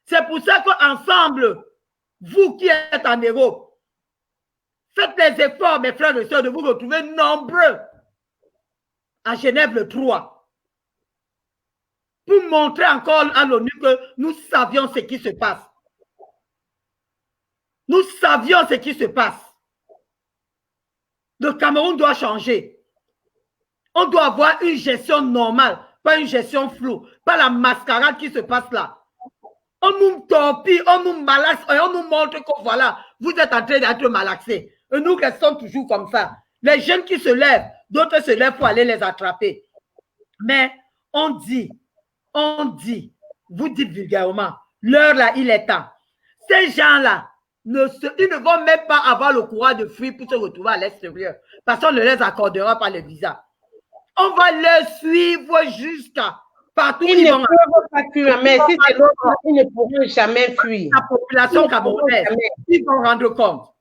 C'est pour ça qu'ensemble, vous qui êtes en Europe, faites les efforts, mes frères et sœurs, de vous retrouver nombreux à Genève le 3 pour montrer encore à l'ONU que nous savions ce qui se passe. Nous savions ce qui se passe. Le Cameroun doit changer. On doit avoir une gestion normale, pas une gestion floue, pas la mascarade qui se passe là. On nous torpille, on nous malaxe, et on nous montre que voilà, vous êtes en train d'être malaxés. Et nous restons toujours comme ça. Les jeunes qui se lèvent, d'autres se lèvent pour aller les attraper. Mais on dit, vous dites vulgairement, l'heure là, il est temps. Ces gens-là, ils ne vont même pas avoir le courage de fuir pour se retrouver à l'extérieur. Parce qu'on ne les accordera pas le visa. On va les suivre jusqu'à partout. Ils ne peuvent pas fuir, mais si c'est l'autre, ils ne pourront jamais fuir. La population camerounaise, ils vont rendre compte.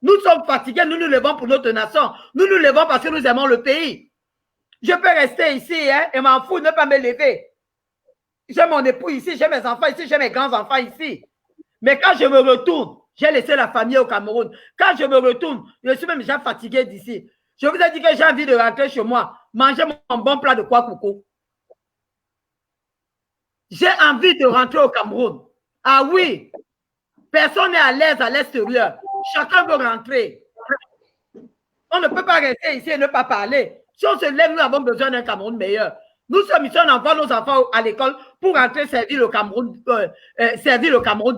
Nous sommes fatigués, nous nous levons pour notre nation. Nous nous levons parce que nous aimons le pays. Je peux rester ici hein, et m'en fous, ne pas me lever. J'ai mon époux ici, j'ai mes enfants ici, j'ai mes grands-enfants ici. Mais quand je me retourne, j'ai laissé la famille au Cameroun. Quand je me retourne, je suis même déjà fatigué d'ici. Je vous ai dit que j'ai envie de rentrer chez moi, manger mon bon plat de Kwakoukou. J'ai envie de rentrer au Cameroun. Ah oui, personne n'est à l'aise à l'extérieur. Chacun veut rentrer. On ne peut pas rester ici et ne pas parler. Si on se lève, nous avons besoin d'un Cameroun meilleur. Nous sommes ici, on envoie nos enfants à l'école pour rentrer servir le Cameroun,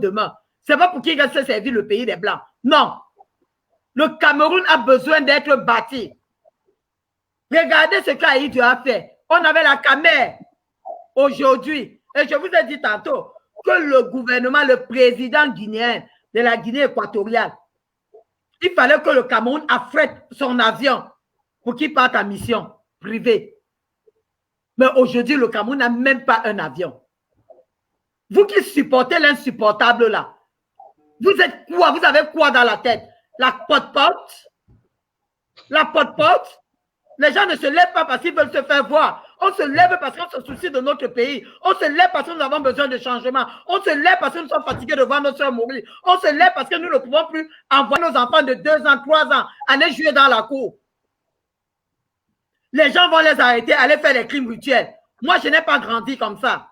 demain. C'est pas pour qu'ils restent servir le pays des Blancs. Non. Le Cameroun a besoin d'être bâti. Regardez ce qu'Aïdjo a fait. On avait la Camer aujourd'hui. Et je vous ai dit tantôt que le gouvernement, le président guinéen de la Guinée équatoriale, il fallait que le Cameroun affrète son avion pour qu'il parte en mission privée. Mais aujourd'hui, le Cameroun n'a même pas un avion. Vous qui supportez l'insupportable là, vous êtes quoi? Vous avez quoi dans la tête? La pote-pote? La pote-pote? Les gens ne se lèvent pas parce qu'ils veulent se faire voir. On se lève parce qu'on se soucie de notre pays. On se lève parce que nous avons besoin de changement. On se lève parce que nous sommes fatigués de voir nos soeurs mourir. On se lève parce que nous ne pouvons plus envoyer nos enfants de 2 ans, 3 ans aller jouer dans la cour. Les gens vont les arrêter, aller faire des crimes rituels. Moi, je n'ai pas grandi comme ça.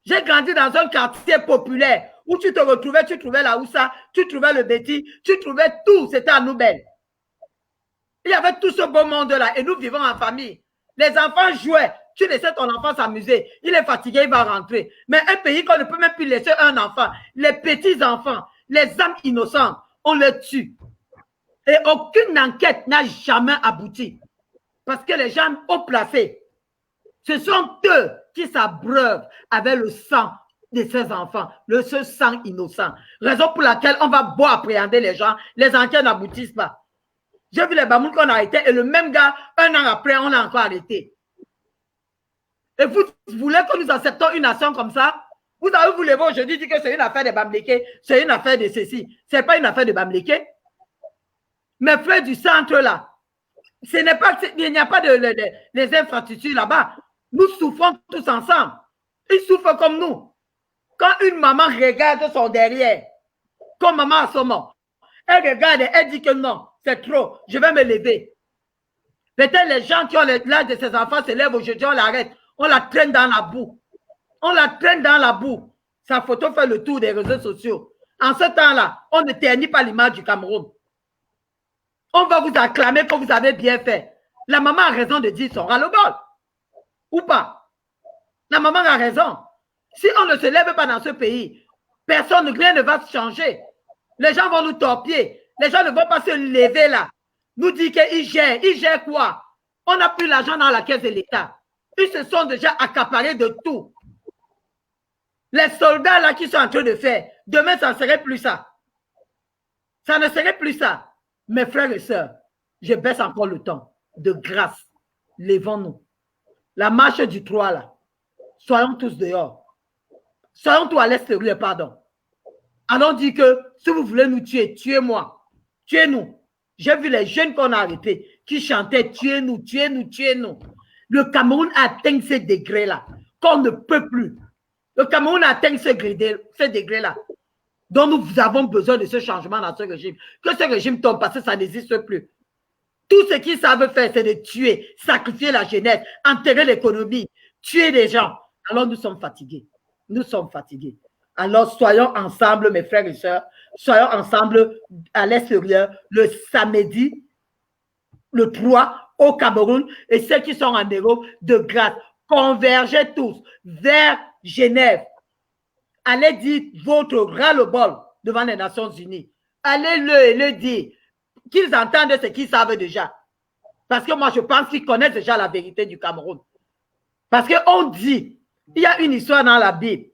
J'ai grandi dans un quartier populaire où tu te retrouvais, tu trouvais la Oussa, tu trouvais le Béti, tu trouvais tout, c'était à Nouvelle. Il y avait tout ce beau monde-là et nous vivons en famille. Les enfants jouaient, tu laissais ton enfant s'amuser. Il est fatigué, il va rentrer. Mais un pays qu'on ne peut même plus laisser un enfant, les petits-enfants, les âmes innocentes, on les tue. Et aucune enquête n'a jamais abouti. Parce que les gens ont placé. Ce sont eux qui s'abreuvent avec le sang de ces enfants, ce sang innocent. Raison pour laquelle on va beau appréhender les gens, les enquêtes n'aboutissent pas. J'ai vu les Bamouns qu'on a arrêtés et le même gars, 1 an après, on l'a encore arrêté. Et vous voulez que nous acceptons une nation comme ça? Vous avez voulu aujourd'hui dire que c'est une affaire de Bamléké, c'est une affaire de ceci. Ce n'est pas une affaire de Bamléké. Mes frères du centre là, ce n'est pas, il n'y a pas les infrastructures là-bas. Nous souffrons tous ensemble. Ils souffrent comme nous. Quand une maman regarde son derrière, comme maman à son mort, elle regarde et elle dit que non, c'est trop, je vais me lever. Peut-être les gens qui ont l'âge de ces enfants se lèvent aujourd'hui, on l'arrête, on la traîne dans la boue. On la traîne dans la boue. Sa photo fait le tour des réseaux sociaux. En ce temps-là, on ne ternit pas l'image du Cameroun. On va vous acclamer que vous avez bien fait. La maman a raison de dire son ras-le-bol. Ou pas? La maman a raison. Si on ne se lève pas dans ce pays, personne, rien ne va changer. Les gens vont nous torpiller. Les gens ne vont pas se lever là. Nous dire qu'ils gèrent. Ils gèrent quoi? On n'a plus l'argent dans la caisse de l'État. Ils se sont déjà accaparés de tout. Les soldats là qui sont en train de faire, demain, ça ne serait plus ça. Ça ne serait plus ça. Mes frères et sœurs, je baisse encore le ton. De grâce, levons-nous. La marche du 3 là, soyons tous dehors. Soyons tous à l'extérieur, pardon. Allons dire que si vous voulez nous tuer, tuez-moi. Tuez-nous. J'ai vu les jeunes qu'on a arrêtés qui chantaient tuez-nous, tuez-nous, tuez-nous. Le Cameroun a atteint ces degrés-là qu'on ne peut plus. Le Cameroun a atteint ces degrés-là. Donc nous avons besoin de ce changement dans ce régime. Que ce régime tombe parce que ça n'existe plus. Tout ce qu'ils savent faire, c'est de tuer, sacrifier la jeunesse, enterrer l'économie, tuer les gens. Alors nous sommes fatigués. Nous sommes fatigués. Alors soyons ensemble, mes frères et sœurs, soyons ensemble à l'extérieur le samedi, le 3 au Cameroun, et ceux qui sont en Europe, de grâce, convergez tous vers Genève. Allez dire votre ras-le-bol devant les Nations Unies. Allez le dire, qu'ils entendent ce qu'ils savent déjà. Parce que moi, je pense qu'ils connaissent déjà la vérité du Cameroun. Parce qu'on dit, il y a une histoire dans la Bible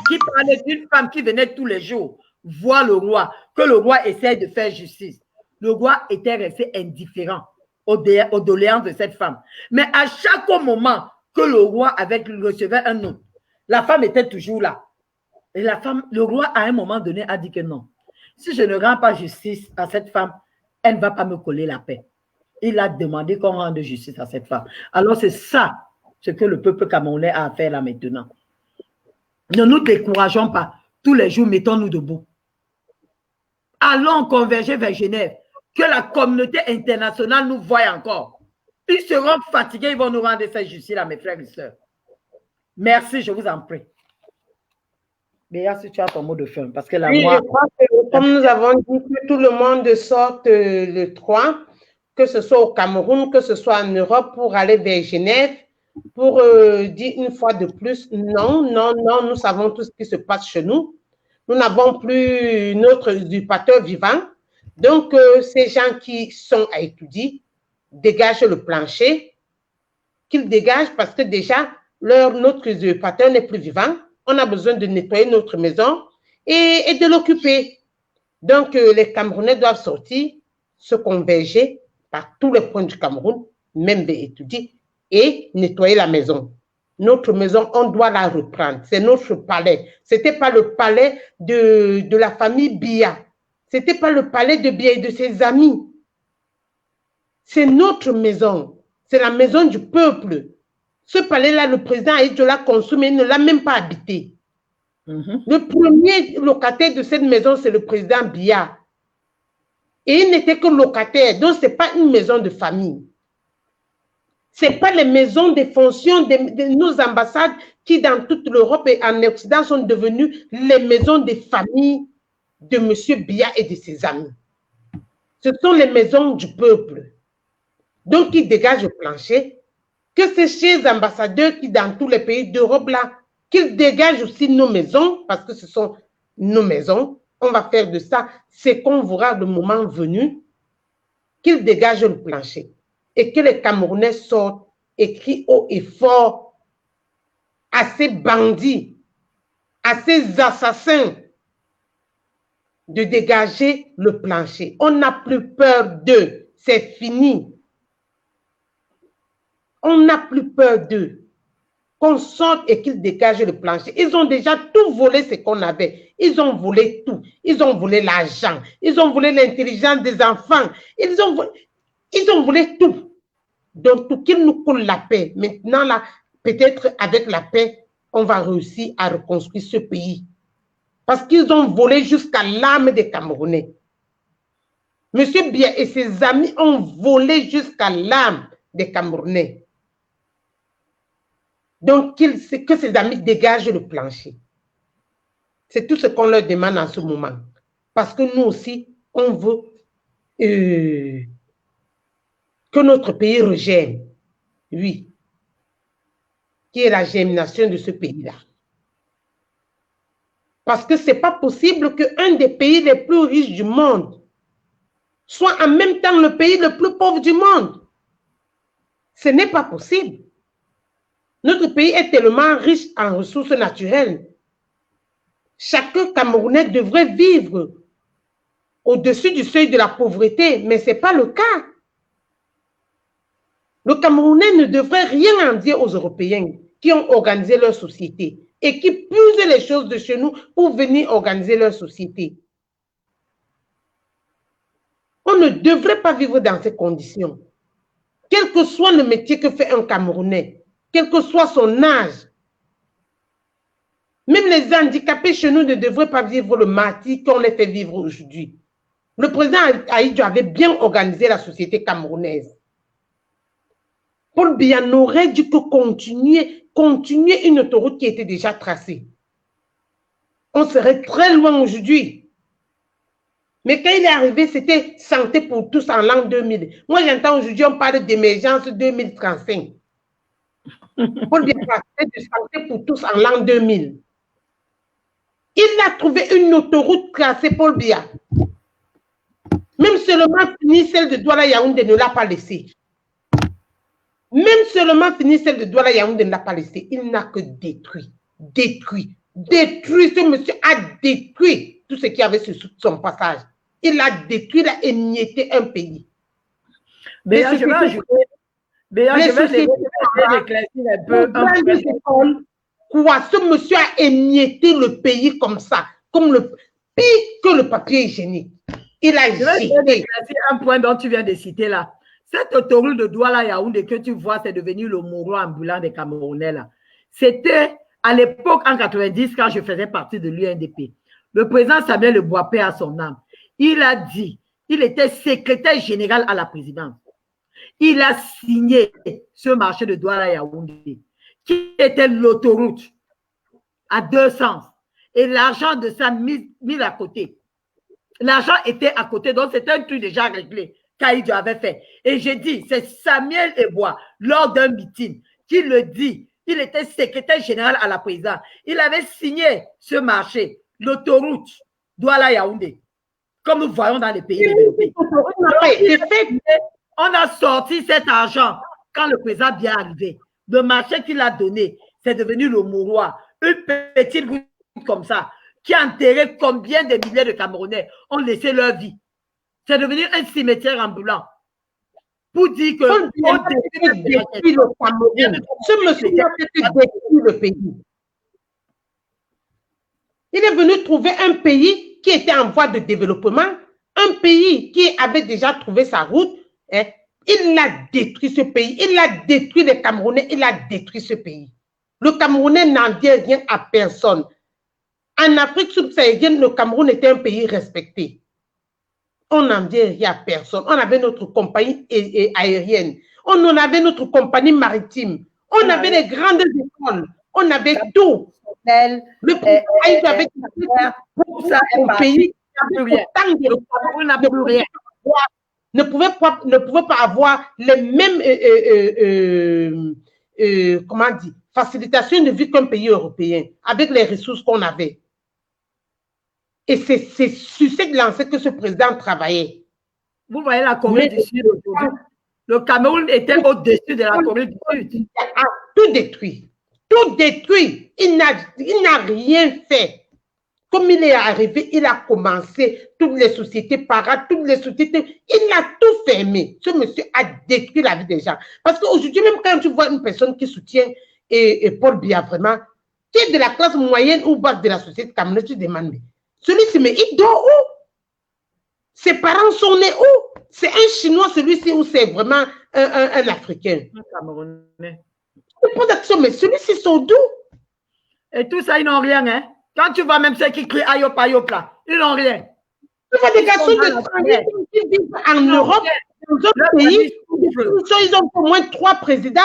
qui parlait d'une femme qui venait tous les jours voir le roi, que le roi essaie de faire justice. Le roi était resté indifférent aux doléances de cette femme. Mais à chaque moment que le roi recevait un nom, la femme était toujours là. Et le roi, à un moment donné, a dit que non. Si je ne rends pas justice à cette femme, elle ne va pas me coller la paix. Il a demandé qu'on rende justice à cette femme. Alors, c'est ça ce que le peuple camerounais a à faire là maintenant. Ne nous décourageons pas. Tous les jours, mettons-nous debout. Allons converger vers Genève. Que la communauté internationale nous voie encore. Ils seront fatigués, ils vont nous rendre cette justice là, mes frères et sœurs. Merci, je vous en prie. Béa, si tu as ton mot de fin, parce que là, oui, moi... je crois que, comme nous avons dit, que tout le monde sorte le 3, que ce soit au Cameroun, que ce soit en Europe, pour aller vers Genève, pour dire une fois de plus, non, non, non, nous savons tout ce qui se passe chez nous. Nous n'avons plus notre usurpateur vivant. Donc, ces gens qui sont à étudier dégagent le plancher, qu'ils dégagent parce que déjà, notre usurpateur n'est plus vivant. On a besoin de nettoyer notre maison et de l'occuper. Donc, les Camerounais doivent sortir, se converger par tous les points du Cameroun, même des étudiants, et nettoyer la maison. Notre maison, on doit la reprendre. C'est notre palais. Ce n'était pas le palais de la famille Biya. Ce n'était pas le palais de Biya et de ses amis. C'est notre maison. C'est la maison du peuple. Ce palais-là, le président Aïdjo l'a construit, mais il ne l'a même pas habité. Le premier locataire de cette maison, c'est le président Biya. Et il n'était que locataire. Donc, ce n'est pas une maison de famille. Ce n'est pas les maisons de fonction de nos ambassades qui, dans toute l'Europe et en Occident, sont devenues les maisons des familles de M. Biya et de ses amis. Ce sont les maisons du peuple. Donc, ils dégagent le plancher. Que ces chers ambassadeurs qui, dans tous les pays d'Europe, là, qu'ils dégagent aussi nos maisons, parce que ce sont nos maisons. On va faire de ça, c'est qu'on verra le moment venu, qu'ils dégagent le plancher. Et que les Camerounais sortent et crient haut et fort à ces bandits, à ces assassins, de dégager le plancher. On n'a plus peur d'eux. C'est fini. On n'a plus peur d'eux. Qu'on sorte et qu'ils dégagent le plancher. Ils ont déjà tout volé ce qu'on avait. Ils ont volé tout. Ils ont volé l'argent. Ils ont volé l'intelligence des enfants. Ils ont volé tout. Donc, pour qu'ils nous coulent la paix. Maintenant, là, peut-être avec la paix, on va réussir à reconstruire ce pays. Parce qu'ils ont volé jusqu'à l'âme des Camerounais. Monsieur Biya et ses amis ont volé jusqu'à l'âme des Camerounais. Donc, que ses amis dégagent le plancher. C'est tout ce qu'on leur demande en ce moment. Parce que nous aussi, on veut que notre pays regerme. Oui. Qui est la germination de ce pays-là. Parce que ce n'est pas possible qu'un des pays les plus riches du monde soit en même temps le pays le plus pauvre du monde. Ce n'est pas possible. Notre pays est tellement riche en ressources naturelles. Chaque Camerounais devrait vivre au-dessus du seuil de la pauvreté, mais ce n'est pas le cas. Le Camerounais ne devrait rien en dire aux Européens qui ont organisé leur société et qui puisent les choses de chez nous pour venir organiser leur société. On ne devrait pas vivre dans ces conditions. Quel que soit le métier que fait un Camerounais, quel que soit son âge, même les handicapés chez nous ne devraient pas vivre le martyre qu'on les fait vivre aujourd'hui. Le président Aïdjo avait bien organisé la société camerounaise. Paul Biya n'aurait dû que continuer une autoroute qui était déjà tracée. On serait très loin aujourd'hui. Mais quand il est arrivé, c'était santé pour tous en l'an 2000. Moi, j'entends aujourd'hui, on parle d'émergence 2035. Paul Biya parlait de santé pour tous en l'an 2000. Il a trouvé une autoroute tracée, Paul Biya. Même seulement fini, celle de Douala-Yaoundé ne l'a pas laissée. Même seulement fini, celle de Douala-Yaoundé ne l'a pas laissée. Il n'a que détruit. Ce monsieur a détruit tout ce qu'il y avait sur son passage. Il a détruit, il a émietté un pays. Béa, je vais ajouter. Béa, je vais éclaircir un peu. Quoi, ce monsieur a émietté le pays comme ça, comme le pire que le papier hygiénique. Il a éclaircir un point dont tu viens de citer là. Cette autoroute de Douala-Yaoundé que tu vois, c'est devenu le Moro ambulant des Camerounais là. C'était à l'époque, en 90, quand je faisais partie de l'UNDP. Le président Samuel Le Boapé a son âme. Il a dit, il était secrétaire général à la présidence. Il a signé ce marché de Douala-Yaoundé, qui était l'autoroute à deux sens. Et l'argent de ça mis à côté. L'argent était à côté, donc c'était un truc déjà réglé qu'Aïdjo avait fait. Et j'ai dit, c'est Samuel Eboa, lors d'un meeting, qui le dit. Il était secrétaire général à la présidence. Il avait signé ce marché, l'autoroute Douala-Yaoundé, comme nous voyons dans les pays développés. On a sorti cet argent quand le président vient arriver. Le marché qu'il a donné, c'est devenu le mouroir. Une petite route comme ça, qui a enterré combien de milliers de Camerounais ont laissé leur vie. C'est devenu un cimetière ambulant. Pour dire que ce monsieur a fait détruire le pays. Il est venu trouver un pays qui était en voie de développement, un pays qui avait déjà trouvé sa route. Hein. Il a détruit ce pays. Il a détruit les Camerounais. Il a détruit ce pays. Le Camerounais n'en dit rien à personne. En Afrique subsaharienne, le Cameroun était un pays respecté. On n'en dit rien à personne. On avait notre compagnie aérienne. On en avait notre compagnie maritime. On avait les grandes écoles. On avait tout. Le pays avait un pays ne pouvait pas avoir les mêmes comment dire, facilitations de vie qu'un pays européen avec les ressources qu'on avait. Et c'est sur cette lancée que ce président travaillait. Vous voyez la Corée du Sud aujourd'hui. Le Cameroun était au-dessus de la Corée du Sud. Il a tout détruit. Tout détruit. Il n'a rien fait. Comme il est arrivé, il a commencé toutes les sociétés toutes les sociétés. Il a tout fermé. Ce monsieur a détruit la vie des gens. Parce qu'aujourd'hui, même quand tu vois une personne qui soutient Paul Biya vraiment, qui est de la classe moyenne ou basse de la société camerounaise, tu demandes, celui-ci, mais il dort où? Ses parents sont nés où? C'est un Chinois, celui-ci, ou c'est vraiment un Africain? Un Camerounais. Je pose la question, mais celui-ci sont d'où? Et tout ça, ils n'ont rien, hein? Quand tu vois même ceux qui crient Ayop Ayop là, ils n'ont rien. Tu vois des garçons qui vivent en Europe, dans d'autres pays, ils ont au moins 3 présidents.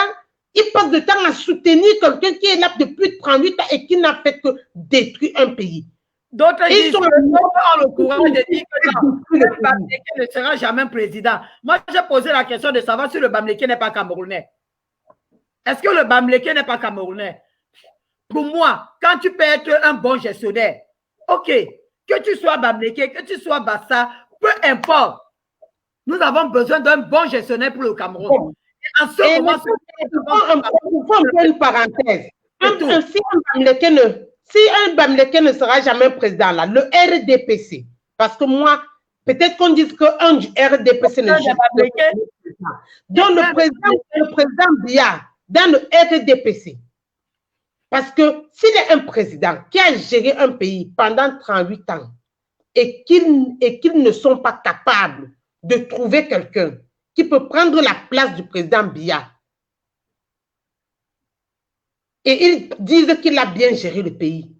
Ils passent le temps à soutenir quelqu'un qui est là depuis 38 ans et qui n'a fait que détruire un pays. D'autres disent qu'ils ont le courage de dire que le Bamléké ne sera jamais président. Moi, j'ai posé la question de savoir si le Bamléké n'est pas camerounais. Est-ce que le Bamléké n'est pas camerounais? Pour moi, quand tu peux être un bon gestionnaire, ok, que tu sois Bamléké, que tu sois Bassa, peu importe. Nous avons besoin d'un bon gestionnaire pour le Cameroun. Et en ce moment, il faut faire une parenthèse. Si un Bamléké ne sera jamais président, là, le RDPC, parce que moi, peut-être qu'on dise qu'un RDPC ne sera pas président. Donc, le président Biya, dans le RDPC, parce que s'il est un président qui a géré un pays pendant 38 ans et qu'ils ne sont pas capables de trouver quelqu'un qui peut prendre la place du président Biya, et ils disent qu'il a bien géré le pays,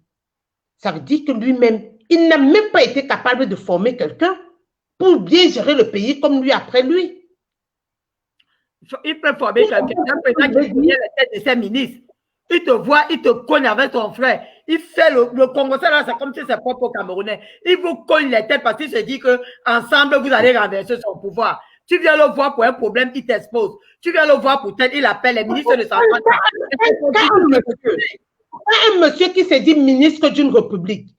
ça veut dire que lui-même, il n'a même pas été capable de former quelqu'un pour bien gérer le pays comme lui après lui. Il peut former quelqu'un, un président qui connaît la tête de ses ministres. Il te voit, il te cogne avec ton frère. Il fait le Congolais là, c'est comme si c'est propre Camerounais. Il vous cogne les têtes parce qu'il se dit qu'ensemble, vous allez renverser son pouvoir. Tu viens le voir pour un problème, il t'expose. Tu viens le voir pour tel, il appelle les ministres de sa un monsieur qui se dit ministre d'une république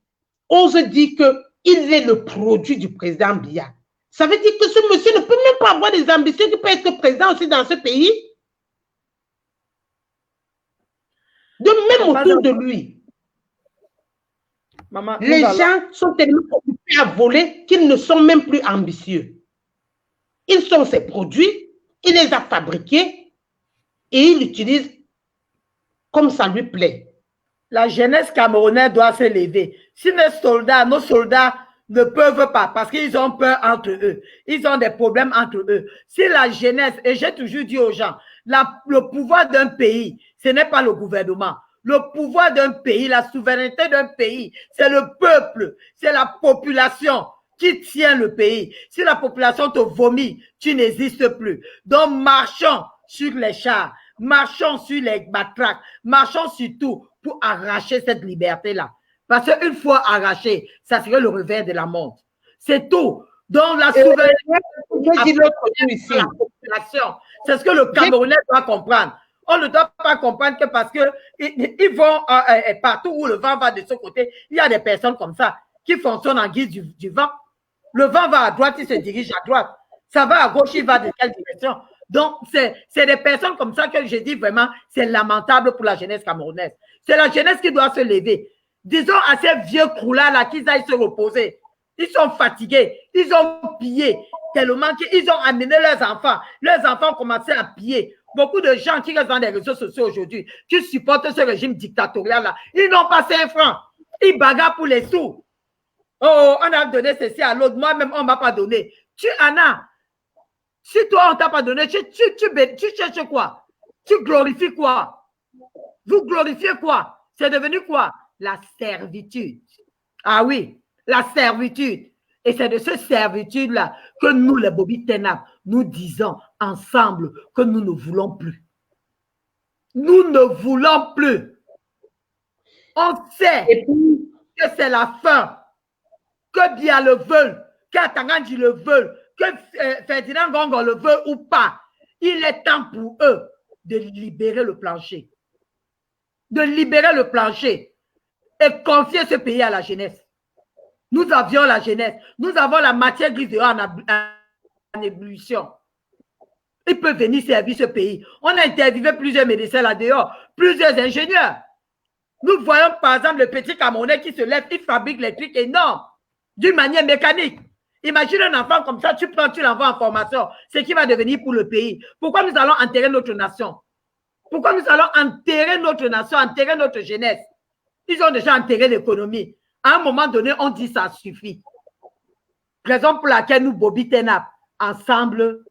ose dire qu'il est le produit du président Biya. Ça veut dire que ce monsieur ne peut même pas avoir des ambitions qui peut être président aussi dans ce pays. De même autour de lui. Maman, les gens sont tellement occupés à voler qu'ils ne sont même plus ambitieux. Ils sont ses produits, Il les a fabriqués et il l'utilise comme ça lui plaît. La jeunesse camerounaise doit se lever. Si nos soldats ne peuvent pas parce qu'ils ont peur entre eux, ils ont des problèmes entre eux. Si la jeunesse, et j'ai toujours dit aux gens, le pouvoir d'un pays, ce n'est pas le gouvernement. Le pouvoir d'un pays, la souveraineté d'un pays, c'est le peuple, c'est la population qui tient le pays. Si la population te vomit, tu n'existes plus. Donc, marchons sur les chars, marchons sur les matraques, marchons sur tout pour arracher cette liberté-là. Parce qu'une fois arrachée, ça serait le revers de la montre. C'est tout. Donc, la souveraineté de la population, c'est ce que le Camerounais doit comprendre. On ne doit pas comprendre que parce qu'ils vont partout où le vent va de ce côté, il y a des personnes comme ça qui fonctionnent en guise du vent. Le vent va à droite, il se dirige à droite. Ça va à gauche, il va de quelle direction? Donc, c'est des personnes comme ça que je dis vraiment, c'est lamentable pour la jeunesse camerounaise. C'est la jeunesse qui doit se lever. Disons à ces vieux croulards-là qu'ils aillent se reposer. Ils sont fatigués, ils ont pillé tellement qu'ils ont amené leurs enfants. Leurs enfants ont commencé à piller. Beaucoup de gens qui restent dans les réseaux sociaux aujourd'hui, qui supportent ce régime dictatorial-là, ils n'ont pas 5 francs. Ils bagarrent pour les sous. Oh, on a donné ceci à l'autre. Moi-même, on ne m'a pas donné. Tu en as. Si toi, on ne t'a pas donné, tu cherches quoi? Tu glorifies quoi? Vous glorifiez quoi? C'est devenu quoi? La servitude. Ah oui, la servitude. Et c'est de cette servitude-là que nous, les Bobby Tenab, nous disons ensemble que nous ne voulons plus. Nous ne voulons plus. On sait que c'est la fin, que Biya le veut, qu'Atangandji le veut, que Ferdinand Gongo le veut ou pas. Il est temps pour eux de libérer le plancher. De libérer le plancher et confier ce pays à la jeunesse. Nous avions la jeunesse. Nous avons la matière grise en ébullition. Il peut venir servir ce pays. On a interviewé plusieurs médecins là-dehors, plusieurs ingénieurs. Nous voyons par exemple le petit Camerounais qui se lève, il fabrique les trucs énormes d'une manière mécanique. Imagine un enfant comme ça, tu l'envoies en formation, ce qui va devenir pour le pays. Pourquoi nous allons enterrer notre nation? Pourquoi nous allons enterrer notre nation, enterrer notre jeunesse? Ils ont déjà enterré l'économie. À un moment donné, on dit ça suffit. Raison pour laquelle nous, Bobby Tenab, ensemble,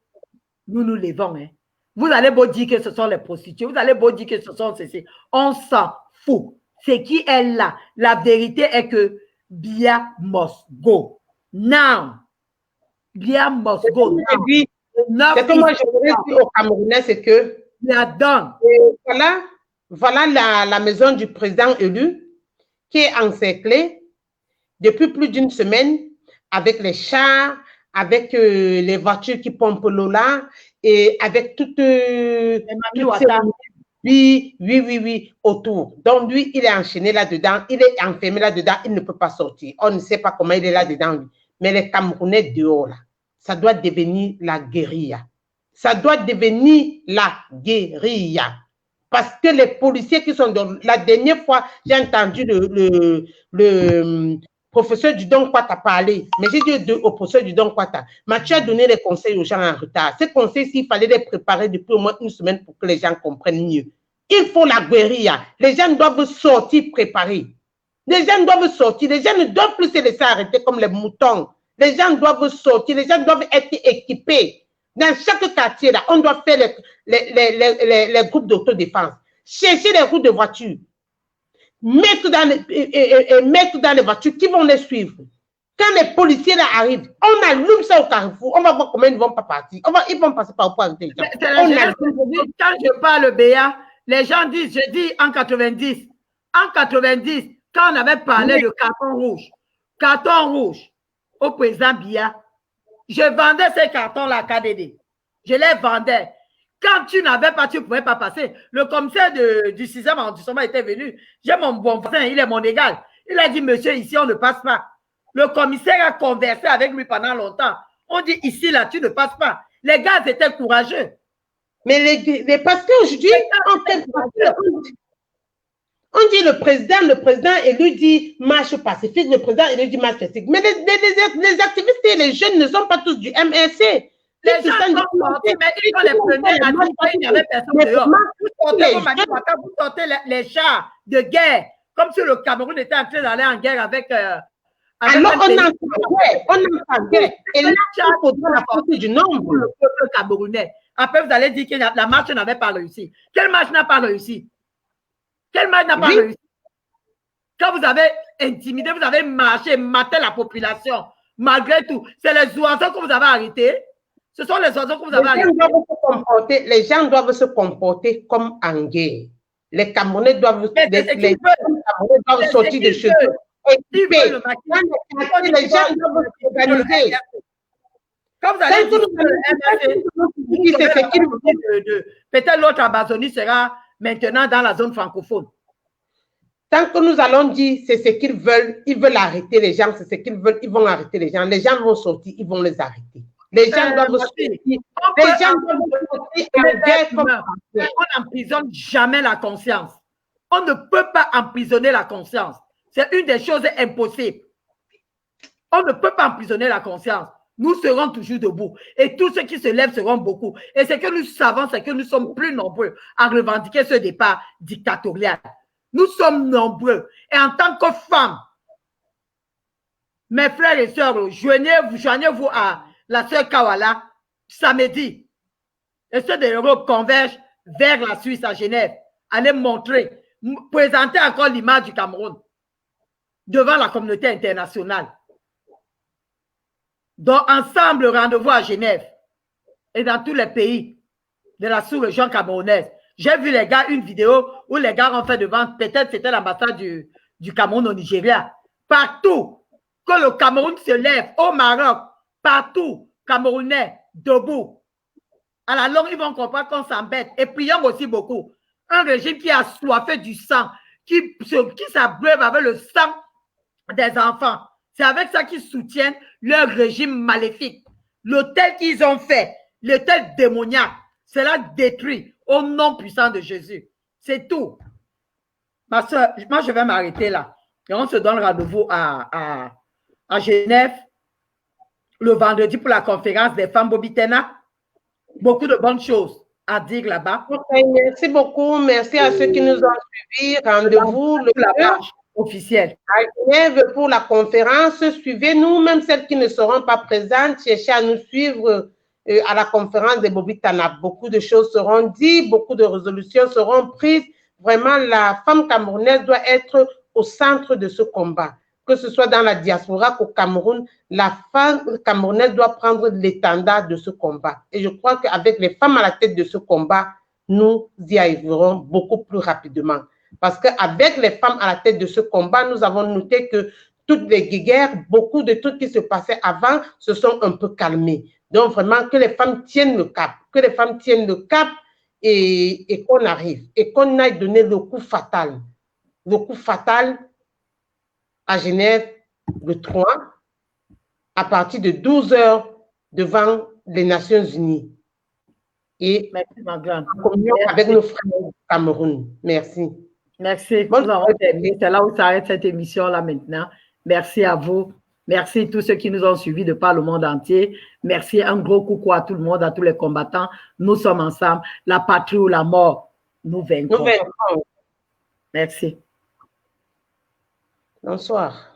nous nous levons. Hein. Vous allez beau dire que ce sont les prostituées, vous allez beau dire que ce sont ceci. On s'en fout. C'est qui est là. La vérité est que Biya must go. Now. Biya must go. Now. Ce que moi je voudrais dire aux Camerounais, c'est que voilà la maison du président élu qui est encerclée depuis plus d'une semaine avec les chars, avec les voitures qui pompent l'eau là et avec toutes oui, autour. Donc lui, il est enchaîné là-dedans, il est enfermé là-dedans, il ne peut pas sortir. On ne sait pas comment il est là-dedans, lui. Mais les Camerounais dehors, là, ça doit devenir la guérilla. Ça doit devenir la guérilla. Parce que les policiers qui sont dans... La dernière fois, j'ai entendu le professeur Dudon Kwata parler. Mais j'ai dit au professeur Dudon Kwata, Mathieu a donné les conseils aux gens en retard. Ces conseils, il fallait les préparer depuis au moins une semaine pour que les gens comprennent mieux. Il faut la guérilla. Les gens doivent sortir préparés. Les gens doivent sortir. Les gens ne doivent plus se laisser arrêter comme les moutons. Les gens doivent sortir. Les gens doivent être équipés. Dans chaque quartier, là, on doit faire les groupes d'autodéfense. Chercher les routes de voitures. Mettre dans les voitures qui vont les suivre. Quand les policiers là arrivent, on allume ça au carrefour. On va voir comment ils ne vont pas partir. Ils vont passer par où pour arrêter les gens. Quand je parle Béa, les gens disent, je dis en 90. En 90, quand on avait parlé de carton rouge au président Biya, je vendais ces cartons-là à KDD. Je les vendais. Quand tu n'avais pas, tu ne pouvais pas passer. Le commissaire du 6e arrondissement était venu. J'ai mon bon voisin, il est mon égal. Il a dit, monsieur, ici, on ne passe pas. Le commissaire a conversé avec lui pendant longtemps. On dit, ici, là, tu ne passes pas. Les gars étaient courageux. Mais les pasteurs aujourd'hui, on dit le président élu dit marche pacifique, le président élu dit marche pacifique. Mais les activistes et les jeunes ne sont pas tous du MRC. Les gens sont sortis, mais ils les prenaient à dire qu'il n'y avait personne dehors. Vous sortez vos manifestants, vous sortez les chars de guerre, comme si le Cameroun était en train d'aller en guerre avec... alors, on est en guerre. Et là, il faudra la portée du nombre. Le peuple camerounais. Après, vous allez dire que la marche n'avait pas réussi. Quelle marche n'a pas réussi? Quelle marche n'a pas réussi? Quand vous avez intimidé, vous avez marché, maté la population, malgré tout, c'est les oiseaux que vous avez arrêtés. Ce sont les oiseaux que vous avez arrêtés. Les gens doivent se comporter comme en guerre. Les Camerounais doivent, sortir de chez eux. Les gens doivent s'organiser. Quand vous allez dire peut-être l'autre Amazonie sera maintenant dans la zone francophone. Tant que nous allons dire c'est ce qu'ils veulent arrêter les gens, c'est ce qu'ils veulent, ils vont arrêter les gens. Les gens vont sortir, ils vont les arrêter. Les gens doivent sortir. Les gens doivent sortir en guerre comme ça. On n'emprisonne jamais la conscience. On ne peut pas emprisonner la conscience. C'est une des choses impossibles. On ne peut pas emprisonner la conscience. Nous serons toujours debout. Et tous ceux qui se lèvent seront beaucoup. Et ce que nous savons, c'est que nous sommes plus nombreux à revendiquer ce départ dictatorial. Nous sommes nombreux. Et en tant que femmes, mes frères et sœurs, joignez-vous à la sœur Kawala samedi. Et ceux de l'Europe convergent vers la Suisse à Genève. Allez montrer, présenter encore l'image du Cameroun devant la communauté internationale. Donc, ensemble, rendez-vous à Genève et dans tous les pays de la sous-région camerounaise. J'ai vu les gars, une vidéo où les gars ont fait devant, peut-être c'était l'ambassade du Cameroun au Nigeria. Partout, que le Cameroun se lève, au Maroc, partout, Camerounais, debout. À la longue, ils vont comprendre qu'on s'embête. Et prions aussi beaucoup. Un régime qui a soifé du sang, qui s'abreuve avec le sang des enfants. C'est avec ça qu'ils soutiennent leur régime maléfique. L'hôtel qu'ils ont fait, l'hôtel démoniaque, cela détruit au nom puissant de Jésus. C'est tout. Ma soeur, moi je vais m'arrêter là. Et on se donne rendez-vous à Genève le vendredi pour la conférence des femmes Bobitena. Beaucoup de bonnes choses à dire là-bas. Okay, merci beaucoup. Merci à ceux qui nous ont suivis. Rendez-vous le page officielle à Genève pour la conférence. Suivez-nous, même celles qui ne seront pas présentes. Cherchez à nous suivre à la conférence des Bobitana. Beaucoup de choses seront dites, beaucoup de résolutions seront prises. Vraiment, la femme camerounaise doit être au centre de ce combat. Que ce soit dans la diaspora qu'au Cameroun, la femme camerounaise doit prendre l'étendard de ce combat. Et je crois qu'avec les femmes à la tête de ce combat, nous y arriverons beaucoup plus rapidement. Parce qu'avec les femmes à la tête de ce combat, nous avons noté que toutes les guerres, beaucoup de trucs qui se passaient avant se sont un peu calmés. Donc vraiment, que les femmes tiennent le cap, que les femmes tiennent le cap et qu'on arrive, et qu'on aille donner le coup fatal à Genève le 3 à partir de 12 h devant les Nations Unies. Et merci, ma grande. En communion avec nos frères du Cameroun. Merci. Merci. C'est là où s'arrête cette émission-là maintenant. Merci à vous. Merci à tous ceux qui nous ont suivis de par le monde entier. Merci, un gros coucou à tout le monde, à tous les combattants. Nous sommes ensemble. La patrie ou la mort, nous vaincrons. Nous vaincrons. Merci. Bonsoir.